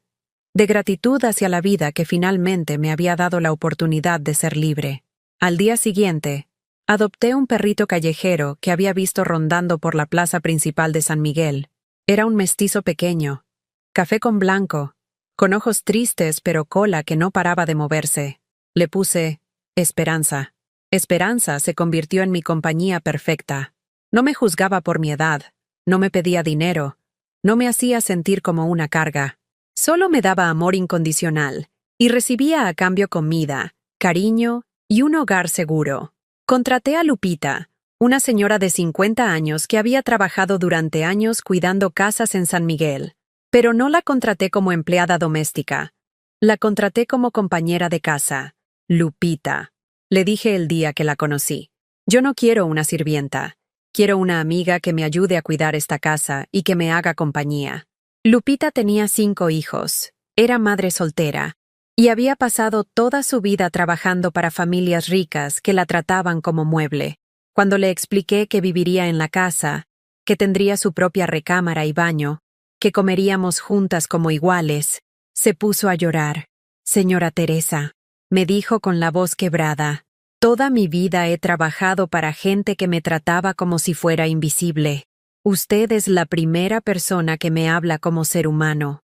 de gratitud hacia la vida que finalmente me había dado la oportunidad de ser libre. Al día siguiente, adopté un perrito callejero que había visto rondando por la plaza principal de San Miguel. Era un mestizo pequeño, café con blanco, con ojos tristes pero cola que no paraba de moverse. Le puse Esperanza. Esperanza se convirtió en mi compañía perfecta. No me juzgaba por mi edad, no me pedía dinero, no me hacía sentir como una carga. Solo me daba amor incondicional y recibía a cambio comida, cariño y un hogar seguro. Contraté a Lupita, una señora de 50 años que había trabajado durante años cuidando casas en San Miguel. Pero no la contraté como empleada doméstica. La contraté como compañera de casa. Lupita. Le dije el día que la conocí. Yo no quiero una sirvienta. Quiero una amiga que me ayude a cuidar esta casa y que me haga compañía. Lupita tenía 5 hijos. Era madre soltera. Y había pasado toda su vida trabajando para familias ricas que la trataban como mueble. Cuando le expliqué que viviría en la casa, que tendría su propia recámara y baño, que comeríamos juntas como iguales, se puso a llorar. Señora Teresa, me dijo con la voz quebrada, toda mi vida he trabajado para gente que me trataba como si fuera invisible. Usted es la primera persona que me habla como ser humano.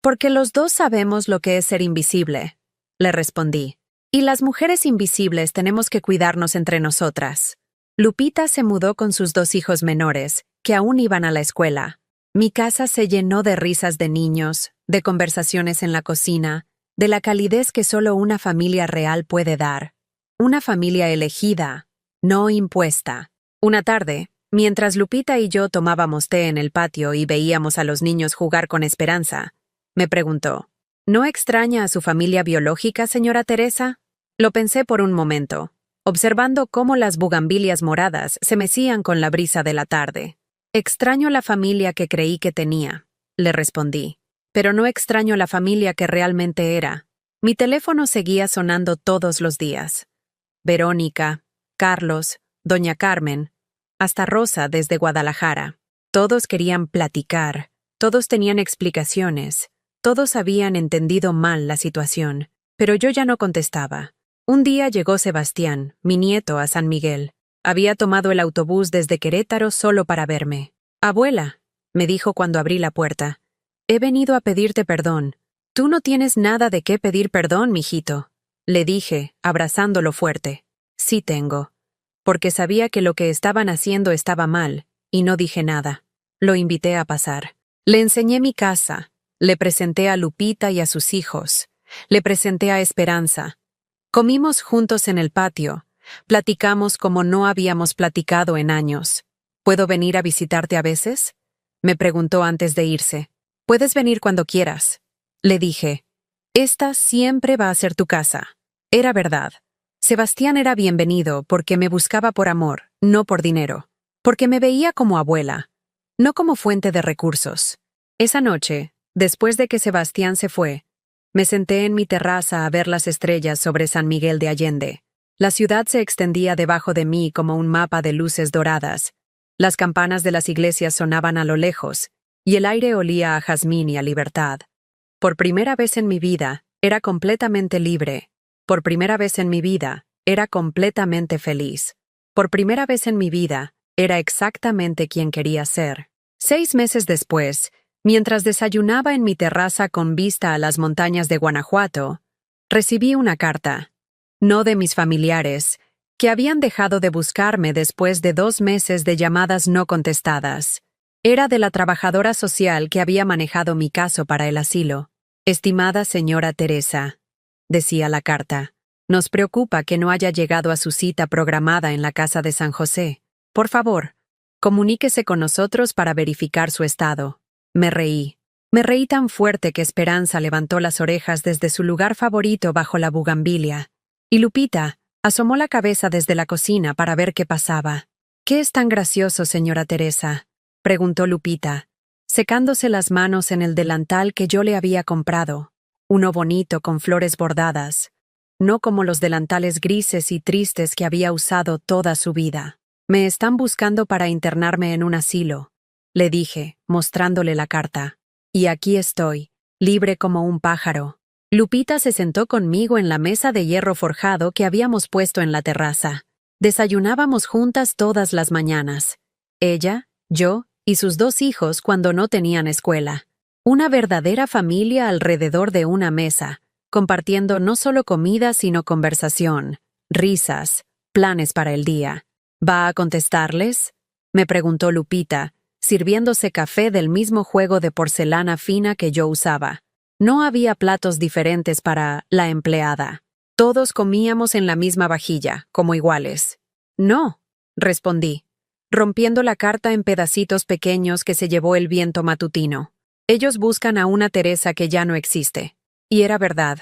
Porque los dos sabemos lo que es ser invisible, le respondí. Y las mujeres invisibles tenemos que cuidarnos entre nosotras. Lupita se mudó con sus 2 hijos menores, que aún iban a la escuela. Mi casa se llenó de risas de niños, de conversaciones en la cocina, de la calidez que solo una familia real puede dar. Una familia elegida, no impuesta. Una tarde, mientras Lupita y yo tomábamos té en el patio y veíamos a los niños jugar con Esperanza, me preguntó, ¿no extraña a su familia biológica, señora Teresa? Lo pensé por un momento, observando cómo las bugambilias moradas se mecían con la brisa de la tarde. Extraño la familia que creí que tenía, le respondí, pero no extraño la familia que realmente era. Mi teléfono seguía sonando todos los días. Verónica, Carlos, Doña Carmen, hasta Rosa desde Guadalajara. Todos querían platicar, todos tenían explicaciones, todos habían entendido mal la situación, pero yo ya no contestaba. Un día llegó Sebastián, mi nieto, a San Miguel. Había tomado el autobús desde Querétaro solo para verme. Abuela, me dijo cuando abrí la puerta, he venido a pedirte perdón. Tú no tienes nada de qué pedir perdón, mijito, le dije, abrazándolo fuerte. Sí tengo. Porque sabía que lo que estaban haciendo estaba mal, y no dije nada. Lo invité a pasar. Le enseñé mi casa, le presenté a Lupita y a sus hijos, le presenté a Esperanza. Comimos juntos en el patio, platicamos como no habíamos platicado en años. ¿Puedo venir a visitarte a veces?, me preguntó antes de irse. Puedes venir cuando quieras. Le dije, esta siempre va a ser tu casa. Era verdad. Sebastián era bienvenido porque me buscaba por amor, no por dinero. Porque me veía como abuela, no como fuente de recursos. Esa noche, después de que Sebastián se fue, me senté en mi terraza a ver las estrellas sobre San Miguel de Allende. La ciudad se extendía debajo de mí como un mapa de luces doradas. Las campanas de las iglesias sonaban a lo lejos, y el aire olía a jazmín y a libertad. Por primera vez en mi vida, era completamente libre. Por primera vez en mi vida, era completamente feliz. Por primera vez en mi vida, era exactamente quien quería ser. 6 meses después, mientras desayunaba en mi terraza con vista a las montañas de Guanajuato, recibí una carta. No de mis familiares, que habían dejado de buscarme después de 2 meses de llamadas no contestadas. Era de la trabajadora social que había manejado mi caso para el asilo. Estimada señora Teresa, decía la carta, nos preocupa que no haya llegado a su cita programada en la casa de San José. Por favor, comuníquese con nosotros para verificar su estado. Me reí. Me reí tan fuerte que Esperanza levantó las orejas desde su lugar favorito bajo la bugambilia. Y Lupita asomó la cabeza desde la cocina para ver qué pasaba. ¿Qué es tan gracioso, señora Teresa?, preguntó Lupita, secándose las manos en el delantal que yo le había comprado. Uno bonito con flores bordadas, no como los delantales grises y tristes que había usado toda su vida. Me están buscando para internarme en un asilo, le dije, mostrándole la carta. Y aquí estoy, libre como un pájaro. Lupita se sentó conmigo en la mesa de hierro forjado que habíamos puesto en la terraza. Desayunábamos juntas todas las mañanas. Ella, yo y sus 2 hijos cuando no tenían escuela. Una verdadera familia alrededor de una mesa, compartiendo no solo comida sino conversación, risas, planes para el día. ¿Va a contestarles?, me preguntó Lupita, sirviéndose café del mismo juego de porcelana fina que yo usaba. No había platos diferentes para la empleada. Todos comíamos en la misma vajilla, como iguales. No, respondí, rompiendo la carta en pedacitos pequeños que se llevó el viento matutino. Ellos buscan a una Teresa que ya no existe. Y era verdad.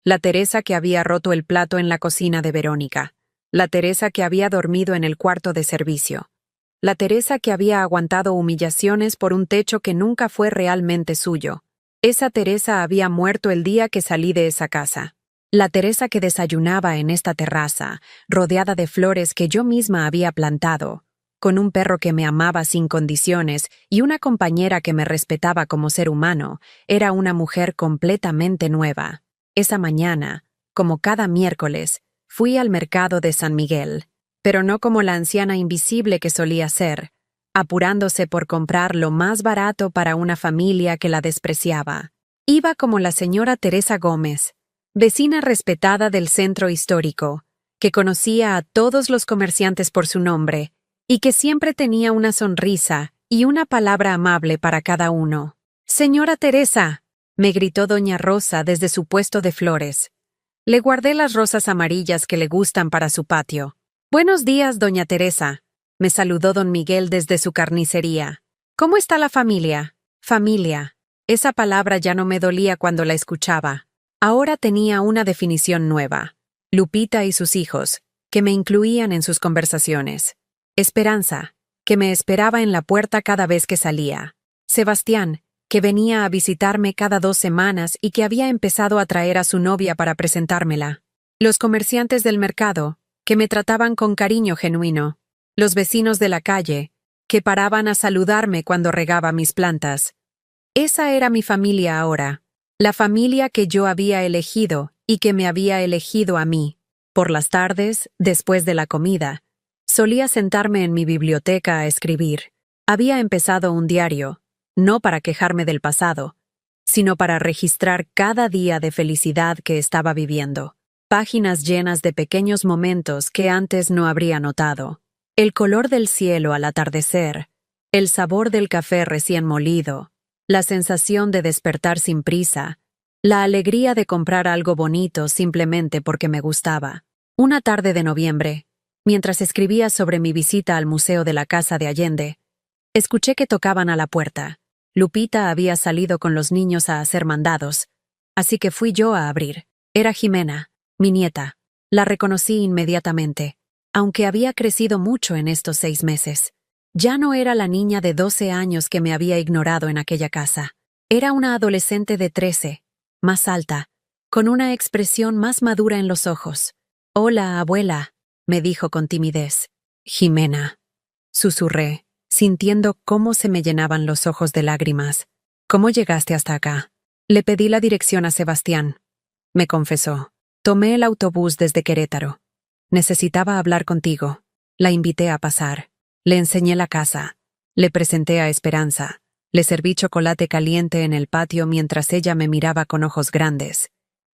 La Teresa que había roto el plato en la cocina de Verónica. La Teresa que había dormido en el cuarto de servicio. La Teresa que había aguantado humillaciones por un techo que nunca fue realmente suyo. Esa Teresa había muerto el día que salí de esa casa. La Teresa que desayunaba en esta terraza, rodeada de flores que yo misma había plantado, con un perro que me amaba sin condiciones y una compañera que me respetaba como ser humano, era una mujer completamente nueva. Esa mañana, como cada miércoles, fui al mercado de San Miguel, pero no como la anciana invisible que solía ser, apurándose por comprar lo más barato para una familia que la despreciaba. Iba como la señora Teresa Gómez, vecina respetada del centro histórico, que conocía a todos los comerciantes por su nombre y que siempre tenía una sonrisa y una palabra amable para cada uno. «Señora Teresa», me gritó doña Rosa desde su puesto de flores. Le guardé las rosas amarillas que le gustan para su patio. «Buenos días, doña Teresa», me saludó don Miguel desde su carnicería. «¿Cómo está la familia?» Familia. Esa palabra ya no me dolía cuando la escuchaba. Ahora tenía una definición nueva. Lupita y sus hijos, que me incluían en sus conversaciones. Esperanza, que me esperaba en la puerta cada vez que salía. Sebastián, que venía a visitarme cada 2 semanas y que había empezado a traer a su novia para presentármela. Los comerciantes del mercado, que me trataban con cariño genuino. Los vecinos de la calle, que paraban a saludarme cuando regaba mis plantas. Esa era mi familia ahora, la familia que yo había elegido y que me había elegido a mí. Por las tardes, después de la comida, solía sentarme en mi biblioteca a escribir. Había empezado un diario, no para quejarme del pasado, sino para registrar cada día de felicidad que estaba viviendo. Páginas llenas de pequeños momentos que antes no habría notado. El color del cielo al atardecer, el sabor del café recién molido, la sensación de despertar sin prisa, la alegría de comprar algo bonito simplemente porque me gustaba. Una tarde de noviembre, mientras escribía sobre mi visita al Museo de la Casa de Allende, escuché que tocaban a la puerta. Lupita había salido con los niños a hacer mandados, así que fui yo a abrir. Era Jimena, mi nieta. La reconocí inmediatamente, aunque había crecido mucho en estos 6 meses. Ya no era la niña de 12 años que me había ignorado en aquella casa. Era una adolescente de 13, más alta, con una expresión más madura en los ojos. «Hola, abuela», me dijo con timidez. «Jimena», susurré, sintiendo cómo se me llenaban los ojos de lágrimas. «¿Cómo llegaste hasta acá?» Le pedí la dirección a Sebastián. Me confesó. «Tomé el autobús desde Querétaro. Necesitaba hablar contigo». La invité a pasar. Le enseñé la casa. Le presenté a Esperanza. Le serví chocolate caliente en el patio mientras ella me miraba con ojos grandes,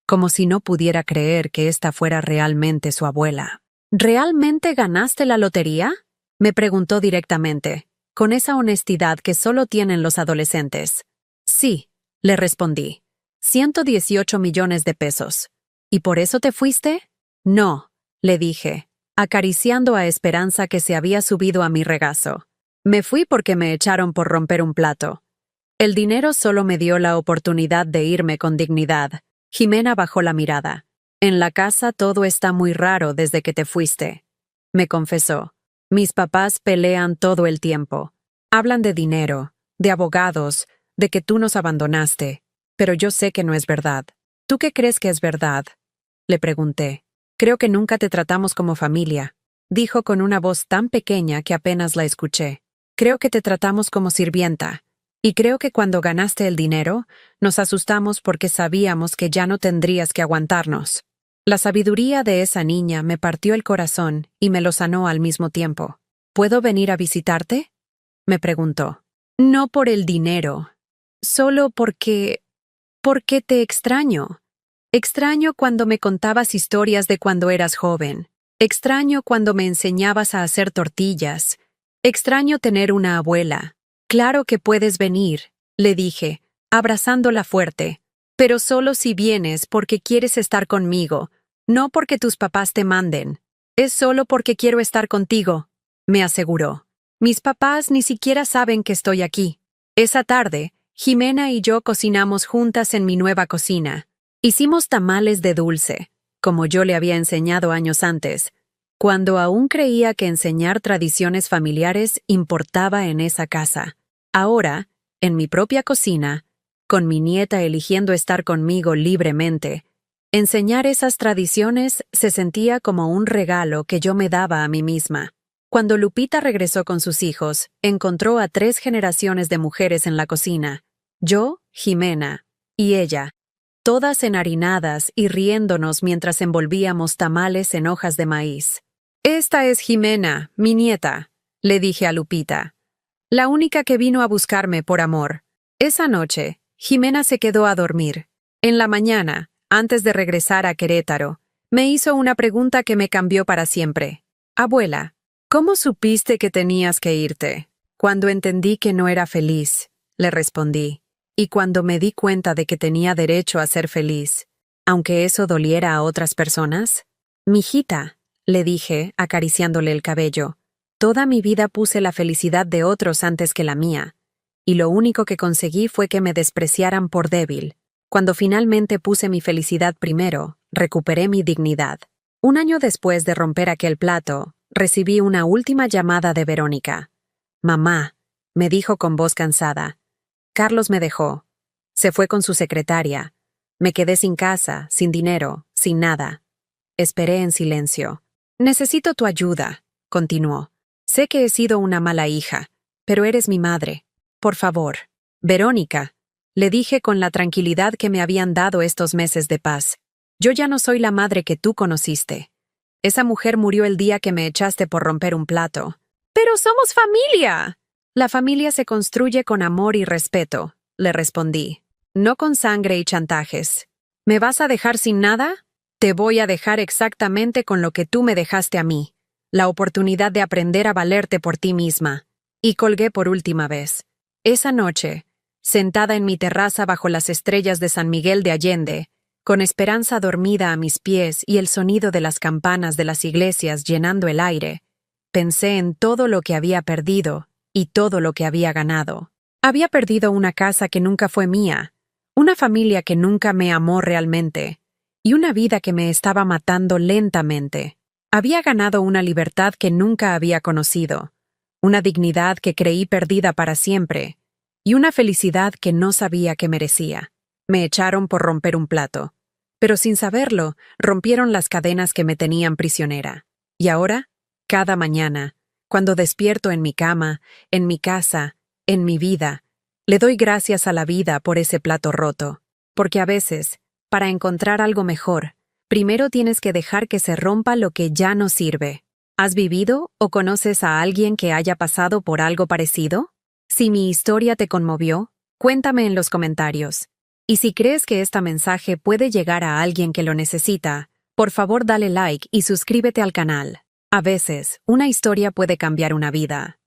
como si no pudiera creer que esta fuera realmente su abuela. «¿Realmente ganaste la lotería?», me preguntó directamente, con esa honestidad que solo tienen los adolescentes. «Sí», le respondí. 118 millones de pesos. «¿Y por eso te fuiste?» «No», le dije, acariciando a Esperanza que se había subido a mi regazo. «Me fui porque me echaron por romper un plato. El dinero solo me dio la oportunidad de irme con dignidad». Jimena bajó la mirada. «En la casa todo está muy raro desde que te fuiste», me confesó. «Mis papás pelean todo el tiempo. Hablan de dinero, de abogados, de que tú nos abandonaste. Pero yo sé que no es verdad». «¿Tú qué crees que es verdad?», le pregunté. «Creo que nunca te tratamos como familia», dijo con una voz tan pequeña que apenas la escuché. «Creo que te tratamos como sirvienta. Y creo que cuando ganaste el dinero, nos asustamos porque sabíamos que ya no tendrías que aguantarnos». La sabiduría de esa niña me partió el corazón y me lo sanó al mismo tiempo. «¿Puedo venir a visitarte?», me preguntó. «No por el dinero, solo porque te extraño. Extraño cuando me contabas historias de cuando eras joven. Extraño cuando me enseñabas a hacer tortillas. Extraño tener una abuela». «Claro que puedes venir», le dije, abrazándola fuerte, «pero solo si vienes porque quieres estar conmigo, no porque tus papás te manden. Es solo porque quiero estar contigo», me aseguró. «Mis papás ni siquiera saben que estoy aquí». Esa tarde, Jimena y yo cocinamos juntas en mi nueva cocina. Hicimos tamales de dulce, como yo le había enseñado años antes, cuando aún creía que enseñar tradiciones familiares importaba en esa casa. Ahora, en mi propia cocina, con mi nieta eligiendo estar conmigo libremente, enseñar esas tradiciones se sentía como un regalo que yo me daba a mí misma. Cuando Lupita regresó con sus hijos, encontró a 3 generaciones de mujeres en la cocina: yo, Jimena y ella, todas enharinadas y riéndonos mientras envolvíamos tamales en hojas de maíz. «Esta es Jimena, mi nieta», le dije a Lupita. «La única que vino a buscarme por amor». Esa noche, Jimena se quedó a dormir. En la mañana, antes de regresar a Querétaro, me hizo una pregunta que me cambió para siempre. «Abuela, ¿cómo supiste que tenías que irte?» «Cuando entendí que no era feliz», le respondí, «y cuando me di cuenta de que tenía derecho a ser feliz, aunque eso doliera a otras personas». «Mijita», le dije, acariciándole el cabello, «toda mi vida puse la felicidad de otros antes que la mía, y lo único que conseguí fue que me despreciaran por débil. Cuando finalmente puse mi felicidad primero, recuperé mi dignidad». 1 año después de romper aquel plato, recibí una última llamada de Verónica. «Mamá», me dijo con voz cansada, «Carlos me dejó. Se fue con su secretaria. Me quedé sin casa, sin dinero, sin nada». Esperé en silencio. «Necesito tu ayuda», continuó. «Sé que he sido una mala hija, pero eres mi madre. Por favor». «Verónica», le dije con la tranquilidad que me habían dado estos meses de paz, «yo ya no soy la madre que tú conociste. Esa mujer murió el día que me echaste por romper un plato». «¡Pero somos familia!». «La familia se construye con amor y respeto», le respondí. no con sangre y chantajes. ¿Me vas a dejar sin nada? Te voy a dejar exactamente con lo que tú me dejaste a mí, la oportunidad de aprender a valerte por ti misma. Y colgué por última vez. Esa noche, sentada en mi terraza bajo las estrellas de San Miguel de Allende, con Esperanza dormida a mis pies y el sonido de las campanas de las iglesias llenando el aire, pensé en todo lo que había perdido y todo lo que había ganado. Había perdido una casa que nunca fue mía, una familia que nunca me amó realmente, y una vida que me estaba matando lentamente. Había ganado una libertad que nunca había conocido, una dignidad que creí perdida para siempre, y una felicidad que no sabía que merecía. Me echaron por romper un plato, pero sin saberlo, rompieron las cadenas que me tenían prisionera. Y ahora, cada mañana, cuando despierto en mi cama, en mi casa, en mi vida, le doy gracias a la vida por ese plato roto, porque a veces, para encontrar algo mejor, primero tienes que dejar que se rompa lo que ya no sirve. ¿Has vivido o conoces a alguien que haya pasado por algo parecido? Si mi historia te conmovió, cuéntame en los comentarios. Y si crees que este mensaje puede llegar a alguien que lo necesita, por favor dale like y suscríbete al canal. A veces, una historia puede cambiar una vida.